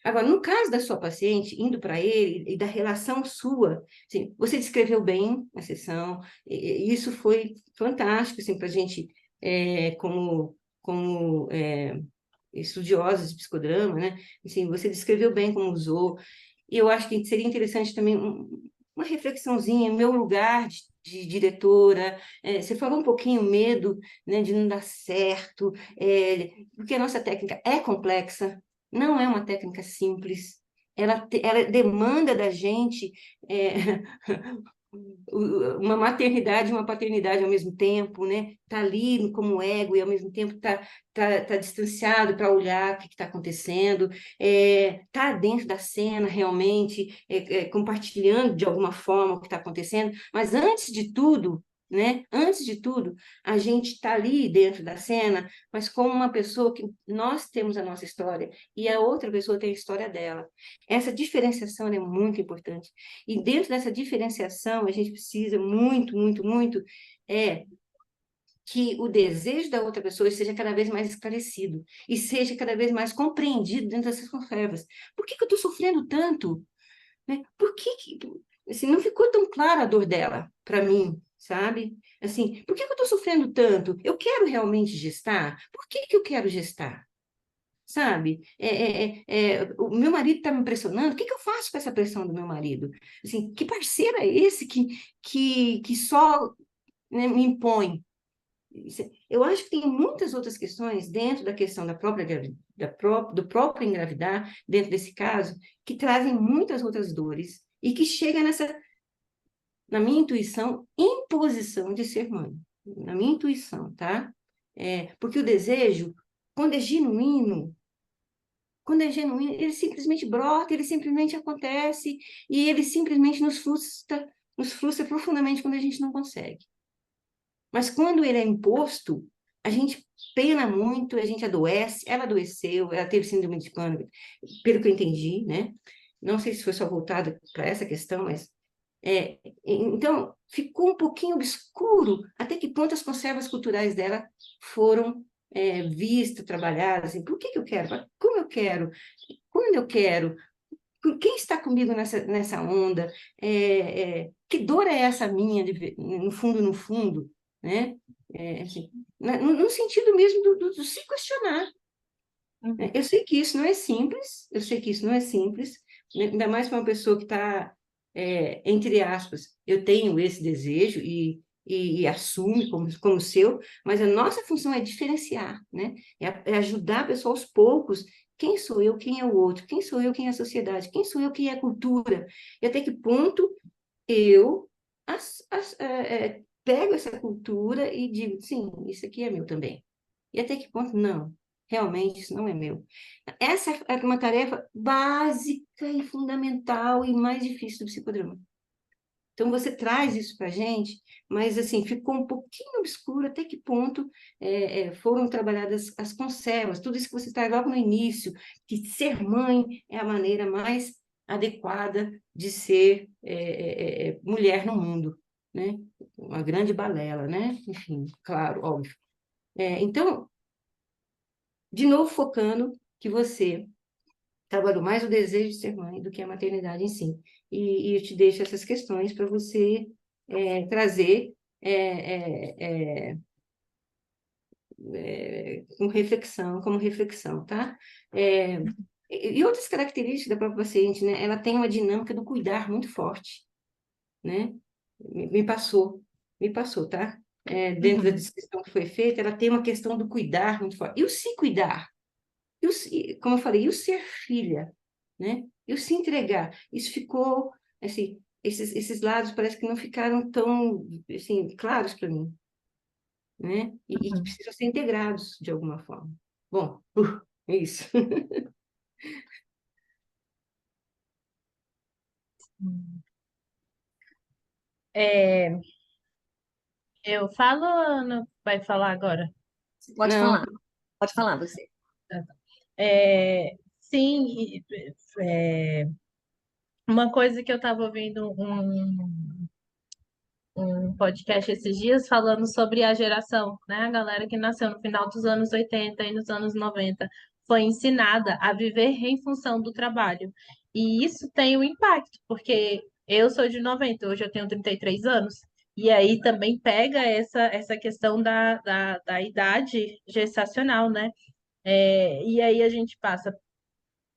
Agora, no caso da sua paciente, indo para ele e da relação sua, assim, você descreveu bem a sessão, e isso foi fantástico assim, para a gente, como estudiosos de psicodrama, né? Assim, você descreveu bem como usou, e eu acho que seria interessante também uma reflexãozinha, meu lugar de diretora, você falou um pouquinho medo, né, de não dar certo, porque a nossa técnica é complexa, não é uma técnica simples, ela demanda da gente uma maternidade e uma paternidade ao mesmo tempo, né? Tá ali como ego e ao mesmo tempo tá distanciado para olhar o que está acontecendo, tá dentro da cena realmente, compartilhando de alguma forma o que está acontecendo, mas antes de tudo, né? Antes de tudo, a gente está ali dentro da cena, mas como uma pessoa que nós temos a nossa história e a outra pessoa tem a história dela. Essa diferenciação é muito importante. E dentro dessa diferenciação, a gente precisa muito, muito, muito que o desejo da outra pessoa seja cada vez mais esclarecido e seja cada vez mais compreendido dentro dessas conversas. Por que que eu estou sofrendo tanto? Né? Por que assim, não ficou tão clara a dor dela para mim, sabe? Assim, por que que eu estou sofrendo tanto? Eu quero realmente gestar? Por que que eu quero gestar? Sabe? O meu marido está me pressionando, o que que eu faço com essa pressão do meu marido? Assim, que parceiro é esse que só, né, me impõe? Eu acho que tem muitas outras questões dentro da questão da própria do próprio engravidar, dentro desse caso, que trazem muitas outras dores e que chega nessa, na minha intuição, imposição de ser mãe. Na minha intuição, tá? Porque o desejo, quando é genuíno, ele simplesmente brota, ele simplesmente acontece e ele simplesmente nos frustra profundamente quando a gente não consegue. Mas quando ele é imposto, a gente pena muito, a gente adoece. Ela adoeceu, ela teve síndrome de pânico, pelo que eu entendi, né? Não sei se foi só voltado para essa questão, mas... então, ficou um pouquinho obscuro até que ponto as conservas culturais dela foram vistas, trabalhadas. Assim, por que que eu quero? Como eu quero? Quando eu quero? Quem está comigo nessa onda? Que dor é essa minha, no fundo, né? Assim, no sentido mesmo do se questionar. Né? Eu sei que isso não é simples, eu sei que isso não é simples, né? Ainda mais para uma pessoa que está, entre aspas, eu tenho esse desejo e assume como seu, mas a nossa função é diferenciar, né? É ajudar a pessoa aos poucos. Quem sou eu, quem é o outro? Quem sou eu, quem é a sociedade? Quem sou eu, quem é a cultura? E até que ponto eu pego essa cultura e digo, sim, isso aqui é meu também. E até que ponto, não, realmente isso não é meu. Essa é uma tarefa básica e fundamental e mais difícil do psicodrama. Então, você traz isso para a gente, mas, assim, ficou um pouquinho obscuro até que ponto foram trabalhadas as conservas, tudo isso que você traz logo no início, que ser mãe é a maneira mais adequada de ser mulher no mundo, né? Uma grande balela, né? Enfim, claro, óbvio. Então, de novo, focando que você trabalhou mais o desejo de ser mãe do que a maternidade em si. E eu te deixo essas questões para você trazer como reflexão, tá? E outras características da própria paciente, né? Ela tem uma dinâmica do cuidar muito forte, né? Me passou, tá? Dentro da descrição que foi feita, ela tem uma questão do cuidar muito forte. E o se cuidar? Como eu falei, e o ser filha, né? E o se entregar? Isso ficou, assim, esses lados parece que não ficaram tão, assim, claros para mim, né? E que precisam ser integrados de alguma forma. Bom, é isso. É, eu falo ou não vai falar agora? Você Não, pode falar você. Sim, uma coisa que eu estava ouvindo um podcast esses dias falando sobre a geração, né? A galera que nasceu no final dos anos 80 e nos anos 90 foi ensinada a viver em função do trabalho. E isso tem um impacto, porque eu sou de 90, hoje eu tenho 33 anos, e aí também pega essa questão da idade gestacional, né? E aí a gente passa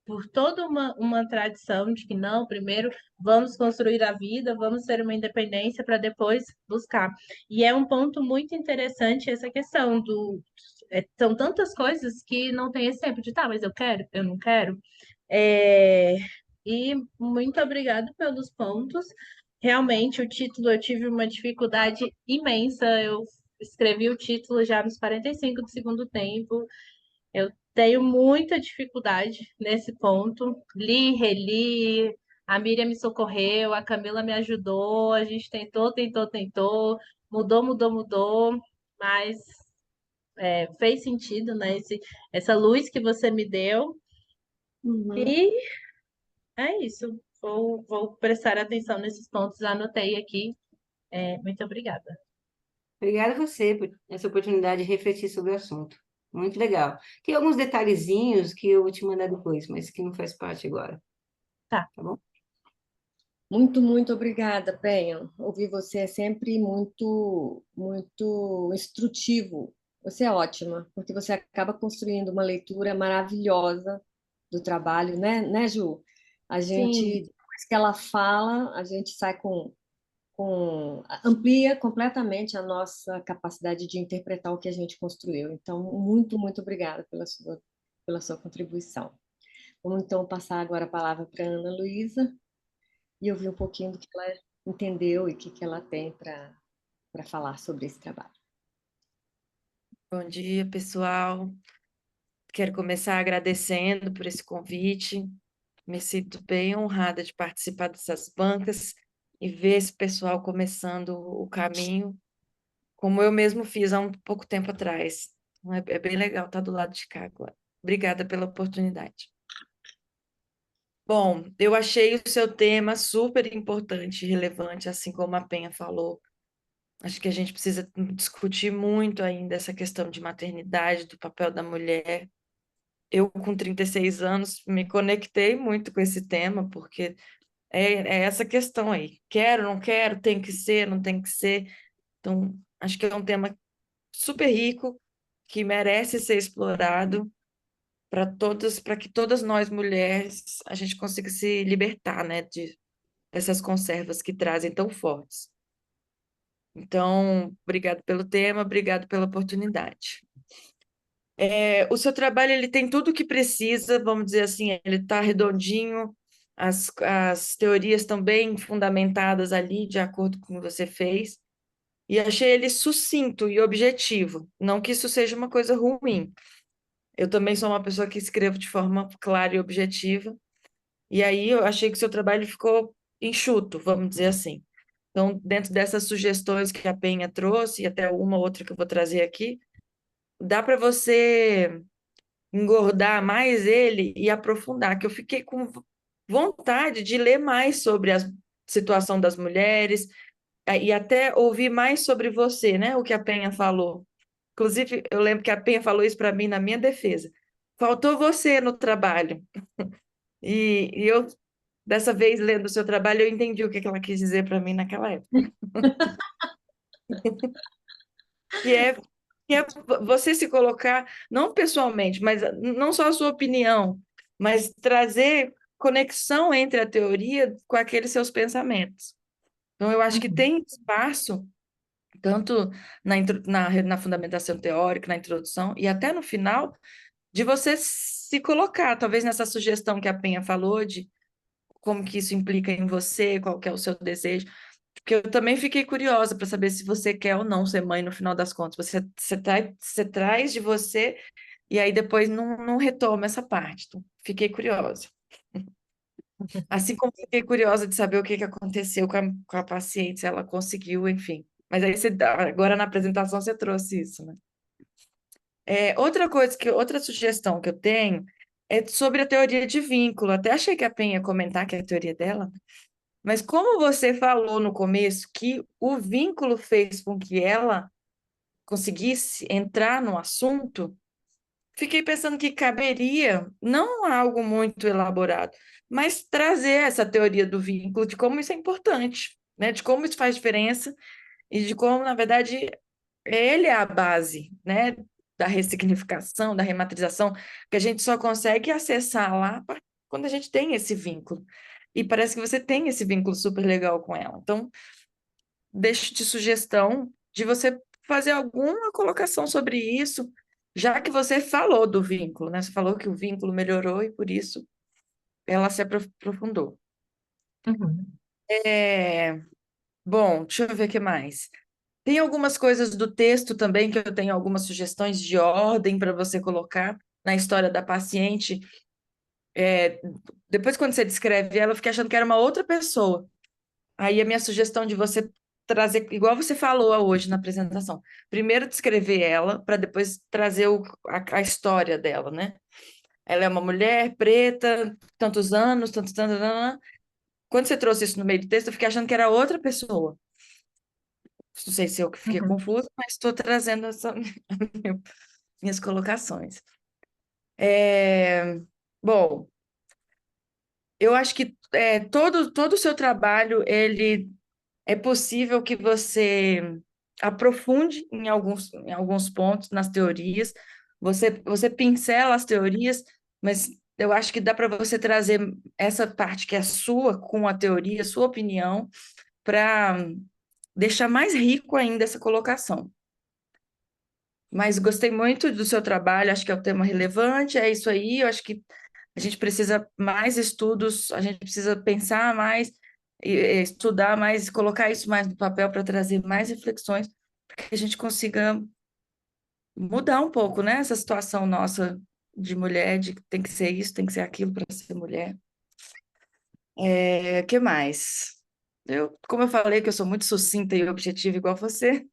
por toda uma tradição de que não, primeiro vamos construir a vida, vamos ter uma independência para depois buscar. E é um ponto muito interessante essa questão são tantas coisas que não tem esse tempo de, tá, mas eu quero, eu não quero. É, e muito obrigada pelos pontos. Realmente, o título eu tive uma dificuldade imensa. Eu escrevi o título já nos 45 do segundo tempo. Eu tenho muita dificuldade nesse ponto. Li, reli, a Miriam me socorreu, a Camila me ajudou, a gente tentou, mudou, mas fez sentido, né? Essa luz que você me deu. Uhum. E é isso. Vou prestar atenção nesses pontos, anotei aqui. Muito obrigada. Obrigada a você por essa oportunidade de refletir sobre o assunto. Muito legal. Tem alguns detalhezinhos que eu vou te mandar depois, mas que não faz parte agora, Tá. tá bom? Muito, muito obrigada, Penha. Ouvir você é sempre muito, muito instrutivo. Você é ótima, porque você acaba construindo uma leitura maravilhosa do trabalho, né, Ju? A gente, Sim, depois que ela fala, a gente sai amplia completamente a nossa capacidade de interpretar o que a gente construiu. Então, muito, muito obrigada pela sua contribuição. Vamos então passar agora a palavra para a Ana Luísa e ouvir um pouquinho do que ela entendeu e o que ela tem para falar sobre esse trabalho. Bom dia, pessoal. Quero começar agradecendo por esse convite. Me sinto bem honrada de participar dessas bancas e ver esse pessoal começando o caminho, como eu mesmo fiz há um pouco tempo atrás. Então, é bem legal estar do lado de cá agora. Obrigada pela oportunidade. Bom, eu achei o seu tema super importante e relevante, assim como a Penha falou. Acho que a gente precisa discutir muito ainda essa questão de maternidade, do papel da mulher. Eu, com 36 anos, me conectei muito com esse tema, porque é essa questão aí. Quero, não quero, tem que ser, não tem que ser. Então, acho que é um tema super rico, que merece ser explorado para que todas nós mulheres a gente consiga se libertar, né, dessas conservas que trazem tão fortes. Então, obrigado pelo tema, obrigado pela oportunidade. O seu trabalho ele tem tudo o que precisa, vamos dizer assim, ele está redondinho, as teorias estão bem fundamentadas ali, de acordo com o que você fez, e achei ele sucinto e objetivo, não que isso seja uma coisa ruim. Eu também sou uma pessoa que escrevo de forma clara e objetiva, e aí eu achei que o seu trabalho ficou enxuto, vamos dizer assim. Então, dentro dessas sugestões que a Penha trouxe, e até uma outra que eu vou trazer aqui, dá para você engordar mais ele e aprofundar, que eu fiquei com vontade de ler mais sobre a situação das mulheres e até ouvir mais sobre você, né? O que a Penha falou. Inclusive, eu lembro que a Penha falou isso para mim na minha defesa. Faltou você no trabalho. E eu, dessa vez, lendo o seu trabalho, eu entendi o que ela quis dizer para mim naquela época. Que é, que é você se colocar, não pessoalmente, mas não só a sua opinião, mas trazer conexão entre a teoria com aqueles seus pensamentos. Então, eu acho que uhum, tem espaço, tanto na fundamentação teórica, na introdução, e até no final, de você se colocar, talvez nessa sugestão que a Penha falou, de como que isso implica em você, qual que é o seu desejo. Porque eu também fiquei curiosa para saber se você quer ou não ser mãe no final das contas. Você traz de você e aí depois não retoma essa parte. Então, fiquei curiosa. Assim como fiquei curiosa de saber o que aconteceu com a paciente, se ela conseguiu, enfim. Mas aí agora na apresentação você trouxe isso, né? Outra sugestão que eu tenho é sobre a teoria de vínculo. Até achei que a Penha ia comentar que é a teoria dela, mas como você falou no começo que o vínculo fez com que ela conseguisse entrar no assunto, fiquei pensando que caberia não algo muito elaborado, mas trazer essa teoria do vínculo, de como isso é importante, né? De como isso faz diferença e de como, na verdade, ele é a base, né? Da ressignificação, da rematrização, que a gente só consegue acessar lá quando a gente tem esse vínculo. E parece que você tem esse vínculo super legal com ela. Então, deixo de sugestão de você fazer alguma colocação sobre isso, já que você falou do vínculo, né? Você falou que o vínculo melhorou e por isso ela se aprofundou. uhum. É, Bom, deixa eu ver o que mais. Tem algumas coisas do texto também que eu tenho algumas sugestões de ordem para você colocar na história da paciente. É, Depois, quando você descreve ela, eu fiquei achando que era uma outra pessoa. Aí a minha sugestão de você trazer, igual você falou hoje na apresentação, primeiro descrever ela, para depois trazer a história dela, né? Ela é uma mulher preta, tantos anos, tantos, tantos, tantos. Quando você trouxe isso no meio do texto, eu fiquei achando que era outra pessoa. Não sei se eu que fiquei Uhum. confusa, mas estou trazendo minhas colocações. Bom, eu acho que todo o seu trabalho, ele é possível que você aprofunde em alguns pontos nas teorias, você pincela as teorias, mas eu acho que dá para você trazer essa parte que é sua, com a teoria, sua opinião, para deixar mais rico ainda essa colocação. Mas gostei muito do seu trabalho, acho que é um tema relevante, é isso aí, eu acho que a gente precisa mais estudos, a gente precisa pensar mais, estudar mais, colocar isso mais no papel para trazer mais reflexões, para que a gente consiga mudar um pouco, né, essa situação nossa de mulher, de que tem que ser isso, tem que ser aquilo para ser mulher. Que mais? Como eu falei que eu sou muito sucinta e objetiva igual você,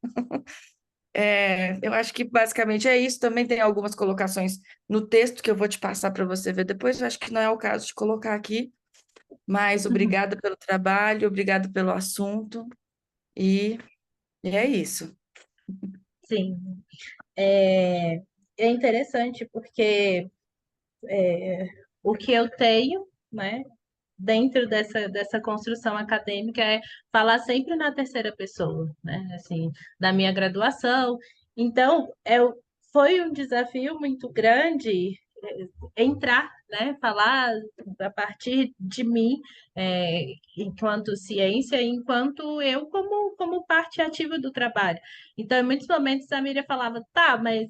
eu acho que basicamente é isso. Também tem algumas colocações no texto que eu vou te passar para você ver depois. Eu acho que não é o caso de colocar aqui, mas Uhum. obrigada pelo trabalho, obrigada pelo assunto, e, e é isso. Sim, é, é interessante porque o que eu tenho, né, dentro dessa construção acadêmica é falar sempre na terceira pessoa, né, assim, da minha graduação. Então, foi um desafio muito grande entrar, né, falar a partir de mim, enquanto ciência, enquanto eu como parte ativa do trabalho. Então, em muitos momentos a Miriam falava, tá, mas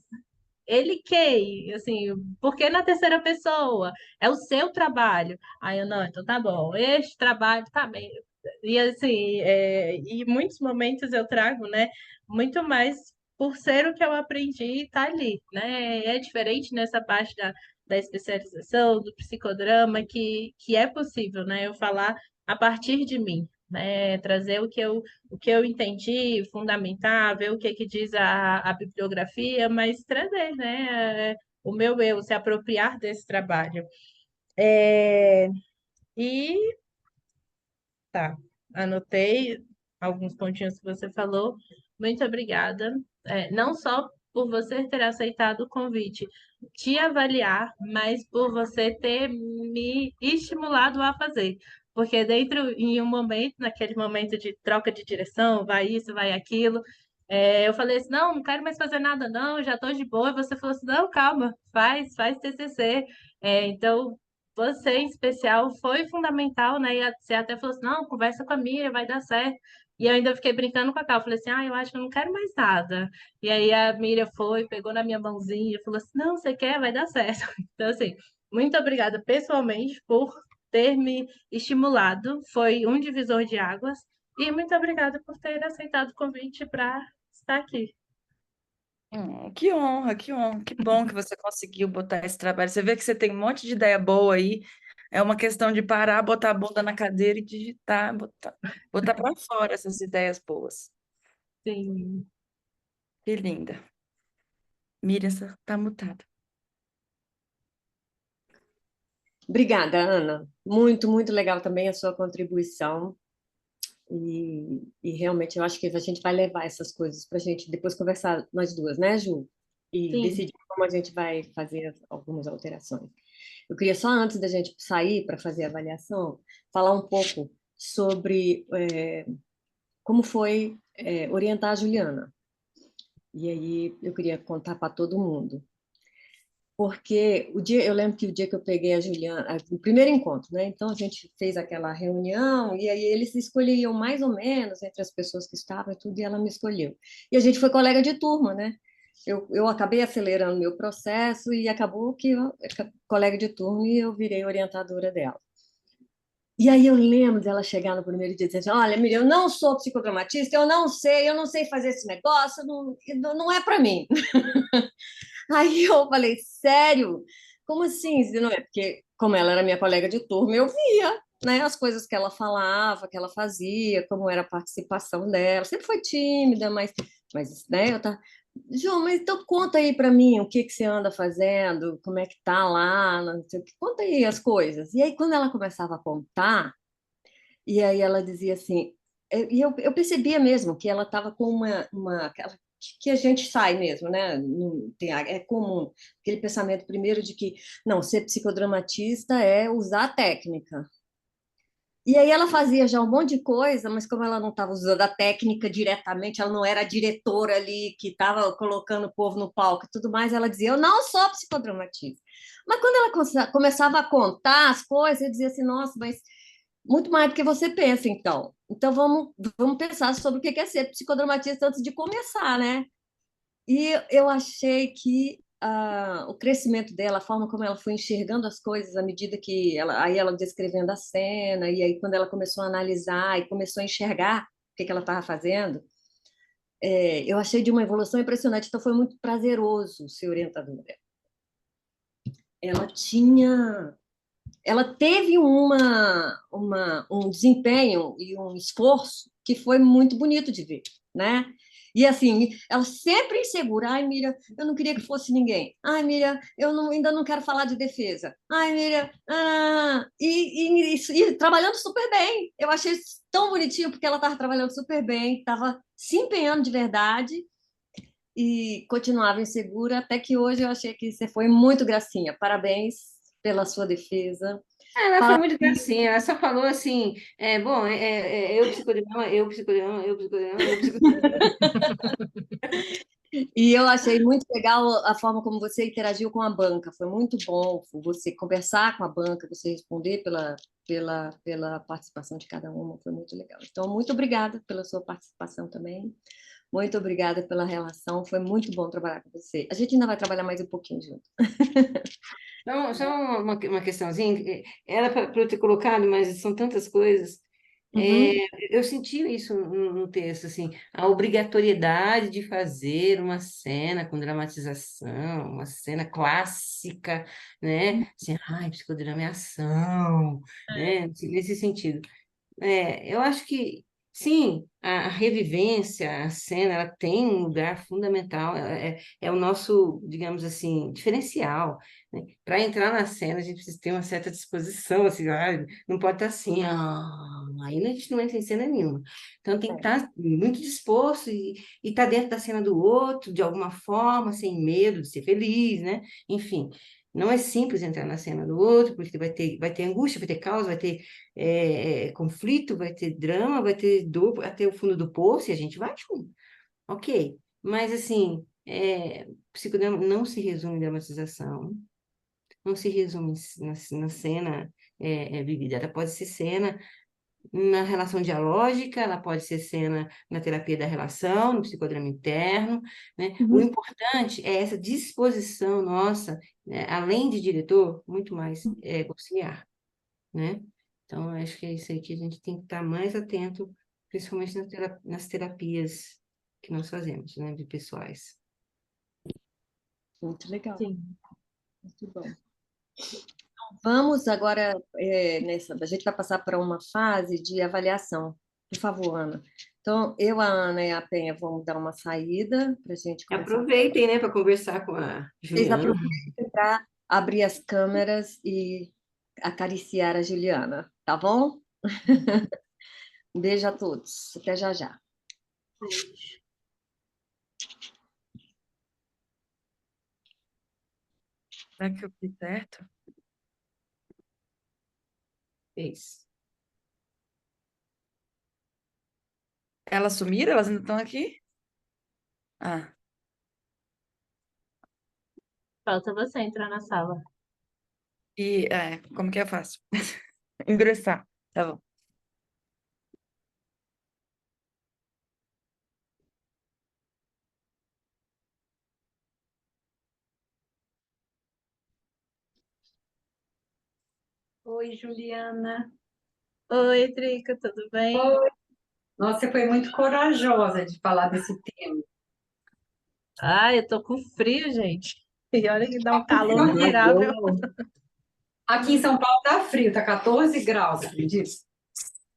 ele quem? Assim, por que na terceira pessoa? É o seu trabalho. Aí eu, não, então tá bom, este trabalho tá bem. E assim, em muitos momentos eu trago, né, muito mais por ser o que eu aprendi e tá ali, né? É diferente nessa parte da especialização, do psicodrama, que é possível, né, eu falar a partir de mim. Né, trazer o que eu entendi, fundamentar, ver o que diz a bibliografia, mas trazer, né, o meu eu, se apropriar desse trabalho. E tá, anotei alguns pontinhos que você falou. Muito obrigada. Não só por você ter aceitado o convite de avaliar, mas por você ter me estimulado a fazer. Porque dentro, em um momento, naquele momento de troca de direção, vai isso, vai aquilo, eu falei assim, não quero mais fazer nada, não, já estou de boa. E você falou assim, não, calma, faz TCC. Então, você, em especial, foi fundamental, né? E você até falou assim, não, conversa com a Miriam, vai dar certo. E eu ainda fiquei brincando com a Cal. Falei assim, eu acho que eu não quero mais nada. E aí a Miriam foi, pegou na minha mãozinha e falou assim, não, você quer? Vai dar certo. Então, assim, muito obrigada pessoalmente por ter me estimulado. Foi um divisor de águas. E muito obrigada por ter aceitado o convite para estar aqui. Que honra, que honra, que bom que você conseguiu botar esse trabalho. Você vê que você tem um monte de ideia boa aí. É uma questão de parar, botar a bunda na cadeira e digitar, botar para fora essas ideias boas. Sim. Que linda. Miriam, você está mutada. Obrigada, Ana. Muito, muito legal também a sua contribuição. E realmente eu acho que a gente vai levar essas coisas para a gente depois conversar nós duas, né, Ju? E Sim. decidir como a gente vai fazer algumas alterações. Eu queria só antes da gente sair para fazer a avaliação, falar um pouco sobre como foi orientar a Juliana. E aí eu queria contar para todo mundo. Porque eu lembro que o dia que eu peguei a Juliana, o primeiro encontro, né? Então a gente fez aquela reunião e aí eles escolhiam mais ou menos entre as pessoas que estavam e tudo, e ela me escolheu. E a gente foi colega de turma, né? Eu acabei acelerando meu processo e acabou que colega de turma e eu virei orientadora dela. E aí eu lembro dela chegar no primeiro dia e dizer assim, olha, Miriam, eu não sou psicodramatista, eu não sei fazer esse negócio, não é para mim. Aí eu falei, sério? Como assim? Se não é? Porque, como ela era minha colega de turma, eu via, né, as coisas que ela falava, que ela fazia, como era a participação dela. Sempre foi tímida, mas né, eu tá. João, mas então conta aí para mim o que que você anda fazendo, como é que tá lá, não sei o que. Conta aí as coisas. E aí, quando ela começava a contar, e aí ela dizia assim, eu percebia mesmo que ela estava com que a gente sai mesmo, né? É comum aquele pensamento primeiro de que não, ser psicodramatista é usar a técnica. E aí ela fazia já um monte de coisa, mas como ela não estava usando a técnica diretamente, ela não era a diretora ali que estava colocando o povo no palco e tudo mais, ela dizia, eu não sou psicodramatista. Mas quando ela começava a contar as coisas, eu dizia assim, nossa, mas muito mais do que você pensa, então. Então vamos pensar sobre o que é ser psicodramatista antes de começar, né? E eu achei que o crescimento dela, a forma como ela foi enxergando as coisas à medida que aí ela descrevendo a cena, e aí quando ela começou a analisar e começou a enxergar o que ela estava fazendo, eu achei de uma evolução impressionante. Então foi muito prazeroso ser orientadora. Ela tinha, ela teve um desempenho e um esforço que foi muito bonito de ver, né? E assim, ela sempre insegura. Ai, Miriam, eu não queria que fosse ninguém. Ai, Miriam, ainda não quero falar de defesa. Ai, Miriam, e trabalhando super bem. Eu achei isso tão bonitinho porque ela estava trabalhando super bem, estava se empenhando de verdade e continuava insegura, até que hoje eu achei que você foi muito gracinha. Parabéns pela sua defesa. Ela foi muito gracinha, ela só falou assim, bom, eu psicodrama, eu psicodrama, eu psicodrama, eu psicodrama. E eu achei muito legal a forma como você interagiu com a banca. Foi muito bom você conversar com a banca, você responder pela participação de cada uma. Foi muito legal. Então, muito obrigada pela sua participação também. Muito obrigada pela relação. Foi muito bom trabalhar com você. A gente ainda vai trabalhar mais um pouquinho junto. Então, só uma questãozinha, era para eu ter colocado, mas são tantas coisas. Uhum. Eu senti isso no texto, assim, a obrigatoriedade de fazer uma cena com dramatização, uma cena clássica, né? Assim, ai, psicodrama é ação, né? Nesse sentido. Eu acho que, sim, a revivência, a cena, ela tem um lugar fundamental, é o nosso, digamos assim, diferencial, né? Para entrar na cena, a gente precisa ter uma certa disposição, assim, não pode estar assim, aí a gente não entra em cena nenhuma. Então, tem que estar muito disposto e estar dentro da cena do outro, de alguma forma, sem medo de ser feliz, né? Enfim. Não é simples entrar na cena do outro, porque vai ter angústia, vai ter causa, vai ter conflito, vai ter drama, vai ter dor até o fundo do poço e a gente vai junto. Ok. Mas, assim, psicodrama não se resume em dramatização, não se resume na cena vivida. Ela pode ser cena na relação dialógica, ela pode ser cena na terapia da relação, no psicodrama interno, né? O Uhum. importante é essa disposição nossa, né, além de diretor, muito mais auxiliar, né? Então, eu acho que é isso aí que a gente tem que estar mais atento, principalmente nas terapias que nós fazemos, né, de pessoais. Muito legal. Sim. Muito bom. Vamos agora, a gente vai passar para uma fase de avaliação. Por favor, Ana. Então, eu, a Ana e a Penha vamos dar uma saída para a gente começar. Aproveitem, né, para conversar com a Vocês Juliana. aproveitem para abrir as câmeras e acariciar a Juliana, tá bom? Um beijo a todos. Até já já. Será que eu fiz certo? Isso. Elas sumiram? Elas ainda estão aqui? Ah, Falta você entrar na sala. como que eu faço? Ingressar. Tá bom. Oi, Juliana. Oi, Drica, tudo bem? Oi. Nossa, você foi muito corajosa de falar desse tema. Ai, eu tô com frio, gente. E olha que dá um calor miserável. Aqui em São Paulo tá frio, tá 14 graus, acredita?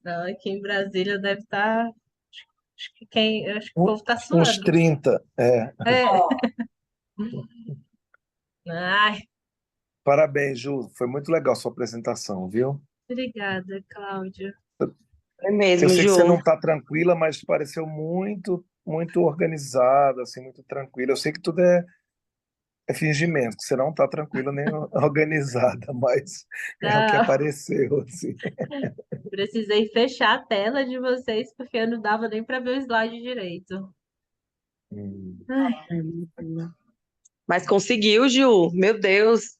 Não, aqui em Brasília deve estar. Acho que o Um- povo tá Uns suando. 30, É. Ó, Ai, Parabéns, Ju. Foi muito legal a sua apresentação, viu? obrigada, Cláudia. É Eu mesmo, sei que você não Ju. está tranquila, mas pareceu muito, muito organizada, assim, muito tranquila. Eu sei que tudo é fingimento, que você não está tranquila nem organizada, mas é o que Não, apareceu, assim. precisei fechar a tela de vocês porque não dava nem para ver o slide direito. Hum. Ai, Mas conseguiu, Ju. Meu Deus.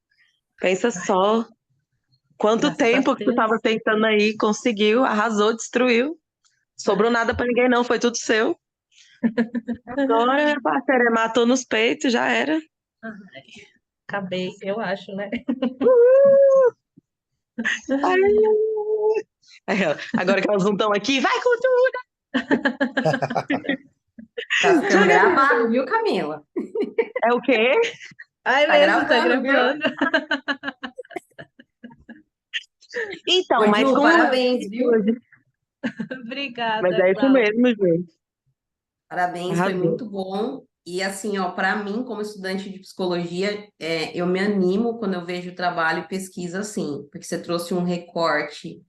Pensa só. Quanto graças a tempo que tu Deus. estava tentando aí, conseguiu, arrasou, destruiu. Sobrou nada para ninguém, não, foi tudo seu. Agora, minha parceira, matou nos peitos, já era. Ai, acabei, eu acho, né? Ai, ai, ai. Agora que elas não estão aqui, vai com tudo! Tá ficando gravado, viu, Camila? É o quê? Ai, Tá mesmo, tá gravando, viu? gravando. Então, Ô, mas Ju, como. parabéns, viu? Mas Obrigada, é isso Cláudia. mesmo, Ju. Parabéns, foi Arrasou. muito bom. E assim, ó, para mim, como estudante de psicologia, eu me animo quando eu vejo trabalho e pesquisa assim, porque você trouxe um recorte.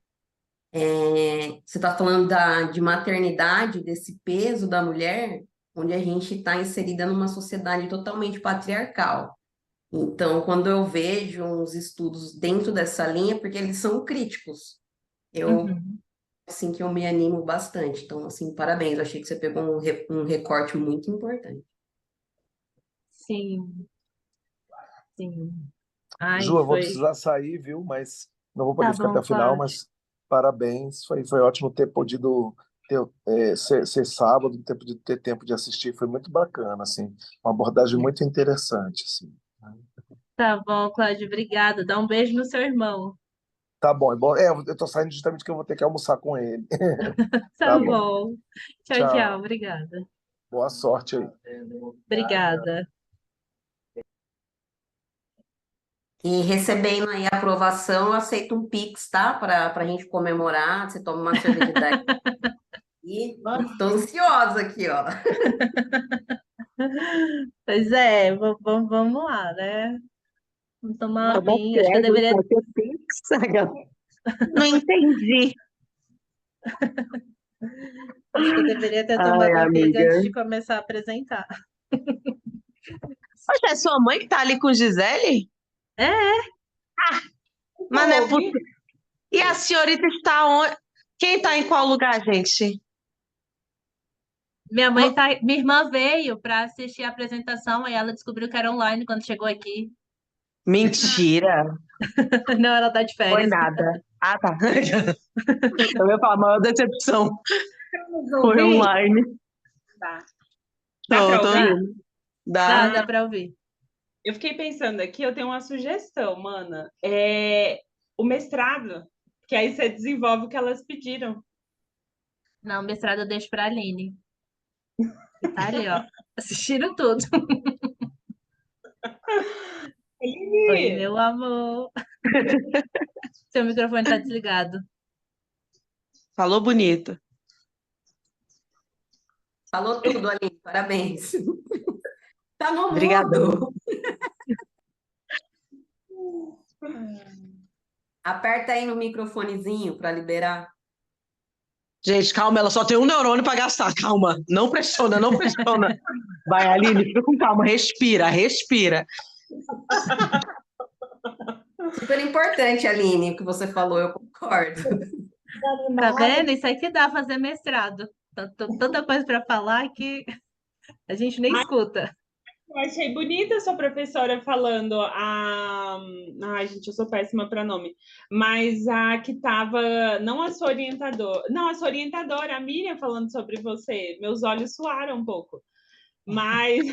Você está falando de maternidade, desse peso da mulher, onde a gente está inserida numa sociedade totalmente patriarcal. Então, quando eu vejo uns estudos dentro dessa linha, porque eles são críticos, eu Uhum. assim que eu me animo bastante. Então, assim, parabéns. Eu achei que você pegou um recorte muito importante. Sim, sim. Ai, Ju, eu vou foi. precisar sair, viu? Mas não vou Tá poder ficar até bom, o final, Cláudio. mas parabéns. Foi ótimo ter podido ser sábado, ter podido ter tempo de assistir. Foi muito bacana, assim. Uma abordagem muito interessante, assim. Tá bom, Cláudio, obrigada. Dá um beijo no seu irmão. Tá bom, é bom. Eu tô saindo justamente porque eu vou ter que almoçar com ele. Tá Tá bom. bom. Tchau, tchau. Tchau. Obrigada. Boa sorte aí. Obrigada. E recebendo aí a aprovação, eu aceito um Pix, tá? Para a gente comemorar. Você toma uma cerveja daí. Estou ansiosa aqui, ó. Pois é, vamos lá, né? Vamos tomar uma Como é vinho. que Acho que eu é, Ju? deveria, Vai ter Pix? Não entendi. acho que eu deveria ter Ai, tomado uma pinga amiga. antes de começar a apresentar. Poxa, é sua mãe que tá ali com Gisele? É, Mas não é Ouvi. possível. E a senhorita está onde? Quem tá em qual lugar, gente? minha irmã veio para assistir a apresentação e ela descobriu que era online quando chegou aqui. Mentira. Não, ela tá de Foi férias. nada. Ah, tá. Eu ia falar, a maior decepção Vamos foi ouvir? online. Tá. Dá para Tô ouvir? ouvindo. Dá Dá. para ouvir. Eu fiquei pensando aqui, eu tenho uma sugestão, mana. O mestrado, que aí você desenvolve o que elas pediram. Não, mestrado eu deixo para a Aline. Que tá ali, ó. Assistiram tudo. Oi, Aline! meu amor. Seu microfone tá desligado. Falou bonito. Falou tudo, Aline. Parabéns. Tá no Obrigadão. mudo. Aperta aí no microfonezinho para liberar. Gente, calma, ela só tem um neurônio para gastar. Calma. Não pressiona, não pressiona. Vai, Aline, fica com calma. Respira, respira. Super importante, Aline, o que você falou, eu concordo. Tá vendo? Isso aí que dá fazer mestrado. Tanta coisa para falar que a gente nem escuta. Eu achei bonita a sua professora falando Ai, gente, eu sou péssima para nome. Mas a que estava... Não a sua orientadora. Não, a sua orientadora, a Miriam, falando sobre você. Meus olhos suaram um pouco. Mas,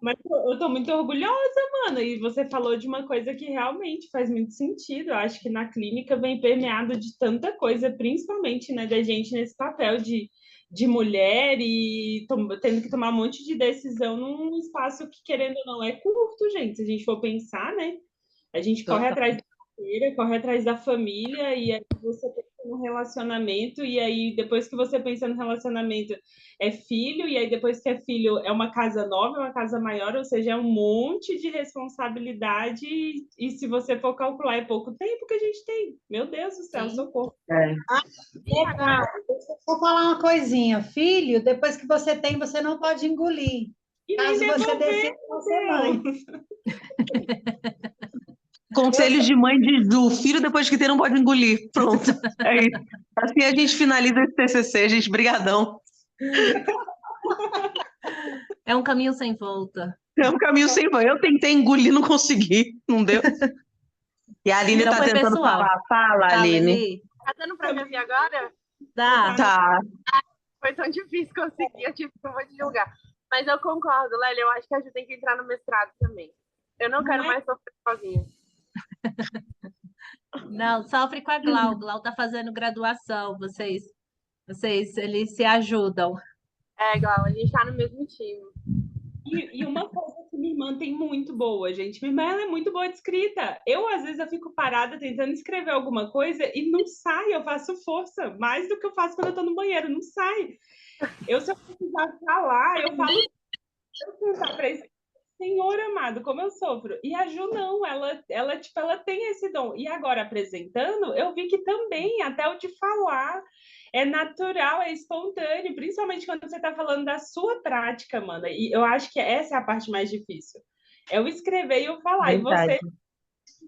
mas eu estou muito orgulhosa, mano. E você falou de uma coisa que realmente faz muito sentido. Eu acho que na clínica vem permeado de tanta coisa, principalmente, né, da gente nesse papel de mulher e tendo que tomar um monte de decisão num espaço que, querendo ou não, é curto, gente. Se a gente for pensar, né? A gente corre Total. atrás da carreira, corre atrás da família, e aí você tem no relacionamento, e aí depois que você pensa no relacionamento é filho, e aí depois que é filho é uma casa nova, é uma casa maior, ou seja, é um monte de responsabilidade, e se você for calcular, é pouco tempo que a gente tem. Meu Deus do céu, Sim. socorro. É. E agora, vou falar uma coisinha. Filho, depois que você tem, você não pode engolir. E nem Caso você devolver, decida não ser mãe. Conselhos de mãe de Ju. Filho, depois que tem, não pode engolir. Pronto. É isso. Assim a gente finaliza esse TCC, gente. Brigadão. É um caminho sem volta. É um caminho sem volta. Eu tentei engolir, não consegui. Não deu. E a Aline Não tá foi tentando pessoal. falar. Fala, Fala, Aline. Eli. Tá dando pra me ouvir agora? Dá. Tá. Foi tão difícil conseguir, eu tive que eu vou te julgar. Mas eu concordo, Lélia, eu acho que a Ju tem que entrar no mestrado também. Eu não quero mais sofrer sozinha. Não, sofre com a Glau. Glau tá fazendo graduação. Eles se ajudam. É, Glau, a gente tá no mesmo time. E uma coisa que minha irmã tem muito boa, gente. Minha irmã ela é muito boa de escrita. Às vezes, eu fico parada tentando escrever alguma coisa e não sai. Eu faço força, mais do que eu faço quando eu tô no banheiro. Não sai. Se eu precisar falar, eu falo. Eu tentar pra esse Senhor amado, como eu sofro. E a Ju não, ela tem esse dom. E agora, apresentando, eu vi que também, até o de falar, é natural, é espontâneo, principalmente quando você está falando da sua prática, mana. E eu acho que essa é a parte mais difícil. É o escrever e eu falar. Verdade. E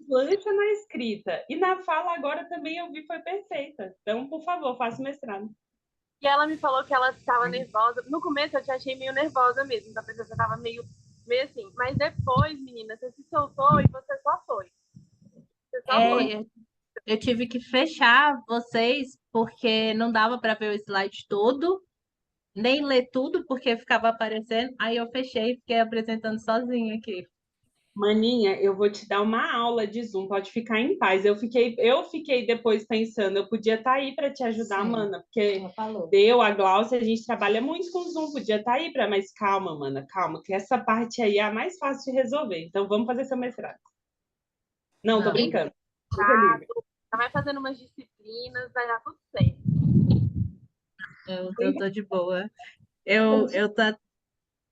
você lança na escrita. E na fala agora também eu vi foi perfeita. Então, por favor, faça mestrado. E ela me falou que ela estava nervosa. No começo eu te achei meio nervosa mesmo, da pessoa que estava meio assim. Mas depois, menina, você se soltou e você só foi. Você só foi. Eu tive que fechar vocês porque não dava para ver o slide todo, nem ler tudo porque ficava aparecendo. Aí eu fechei e fiquei apresentando sozinha aqui. Maninha, eu vou te dar uma aula de Zoom, pode ficar em paz. Eu fiquei depois pensando, eu podia estar aí para te ajudar, Sim, mana, porque ela falou. a Glaucia, a gente trabalha muito com Zoom, podia estar aí mas calma, mana, calma, que essa parte aí é a mais fácil de resolver. Então vamos fazer seu mestrado. Não, tô Não. brincando. Ela vai fazendo umas disciplinas, vai dar tudo certo. Eu tô de boa.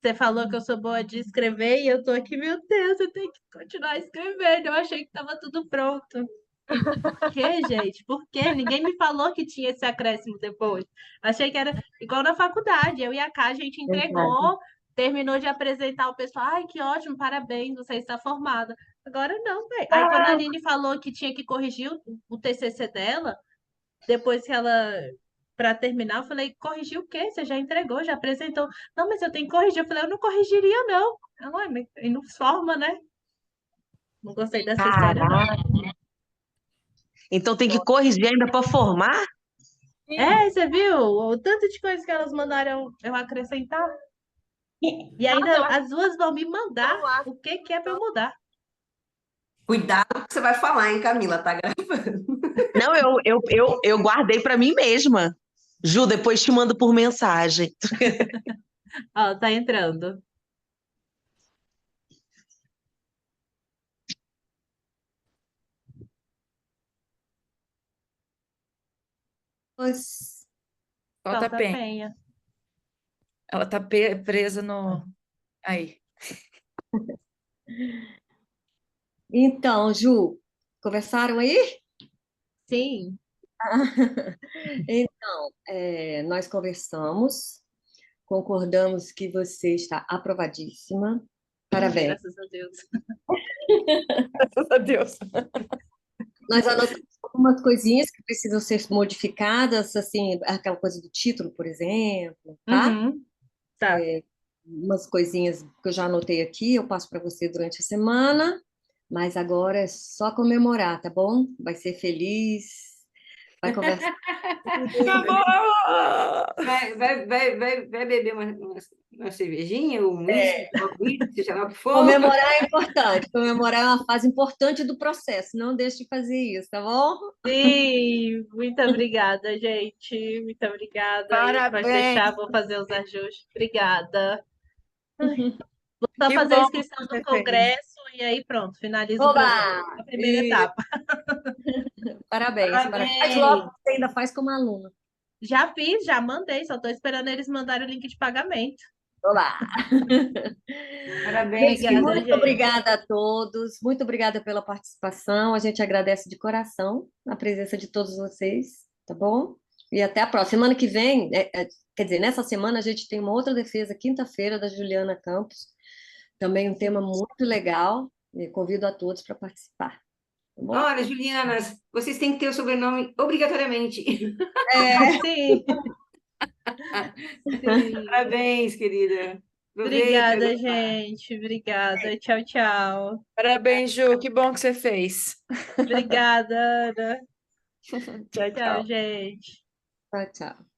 Você falou que eu sou boa de escrever e eu tô aqui, meu Deus, eu tenho que continuar escrevendo. Eu achei que estava tudo pronto. Por quê, gente? Por quê? Ninguém me falou que tinha esse acréscimo depois. Achei que era igual na faculdade. Eu e a Cá, a gente entregou, terminou de apresentar o pessoal. Ai, que ótimo, parabéns, você está formada. Agora não, velho. Aí quando a Aline falou que tinha que corrigir o TCC dela, depois que ela, para terminar, eu falei, corrigir o quê? Você já entregou, já apresentou. Não, mas eu tenho que corrigir. Eu falei, eu não corrigiria, não. Ela, mas aí não forma, né? Não gostei dessa história, não. Caraca. Então tem que corrigir ainda para formar? Você viu? O tanto de coisa que elas mandaram eu acrescentar. E ainda as duas vão me mandar o que é para eu mudar. Cuidado com o que você vai falar, hein, Camila? Tá gravando. Não, eu guardei para mim mesma. Ju, depois te mando por mensagem. Ó, tá entrando. Solta a penha. Penha. Ela tá presa no. Aí. Então, Ju, conversaram aí? Sim. Então, nós conversamos, concordamos que você está aprovadíssima. Parabéns. Graças a Deus. Graças a Deus. Nós anotamos algumas coisinhas que precisam ser modificadas, assim, aquela coisa do título, por exemplo, tá? Uhum. Tá. Umas coisinhas que eu já anotei aqui, eu passo para você durante a semana, mas agora é só comemorar, tá bom? Vai ser feliz, vai conversar. Vai beber uma cervejinha, um uísque, seja lá o que for. Comemorar é importante, comemorar é uma fase importante do processo, não deixe de fazer isso, tá bom? Sim, muito obrigada, gente. Muito obrigada. Parabéns. Pode deixar, vou fazer os ajustes. Obrigada. Vou só Que fazer a bom inscrição que no você fez. congresso e aí pronto, finalizo Oba! a primeira etapa. Parabéns, parabéns. Faz Parabéns! logo, você ainda faz como aluna. Já fiz, já mandei, só estou esperando eles mandarem o link de pagamento. Olá! Parabéns, Gente, Obrigada, muito gente. obrigada a todos, muito obrigada pela participação. A gente agradece de coração a presença de todos vocês, tá bom? E até a próxima. Semana que vem, quer dizer, nessa semana a gente tem uma outra defesa, quinta-feira, da Juliana Campos. Também um tema muito legal. E convido a todos para participar, tá bom? Olha, Julianas, vocês têm que ter o sobrenome obrigatoriamente. Sim, sim. Parabéns, querida. Aproveita. Obrigada, gente. Obrigada. Tchau, tchau. Parabéns, Ju, que bom que você fez. Obrigada, Ana. Tchau, Tchau, tchau. gente. Tchau, tchau.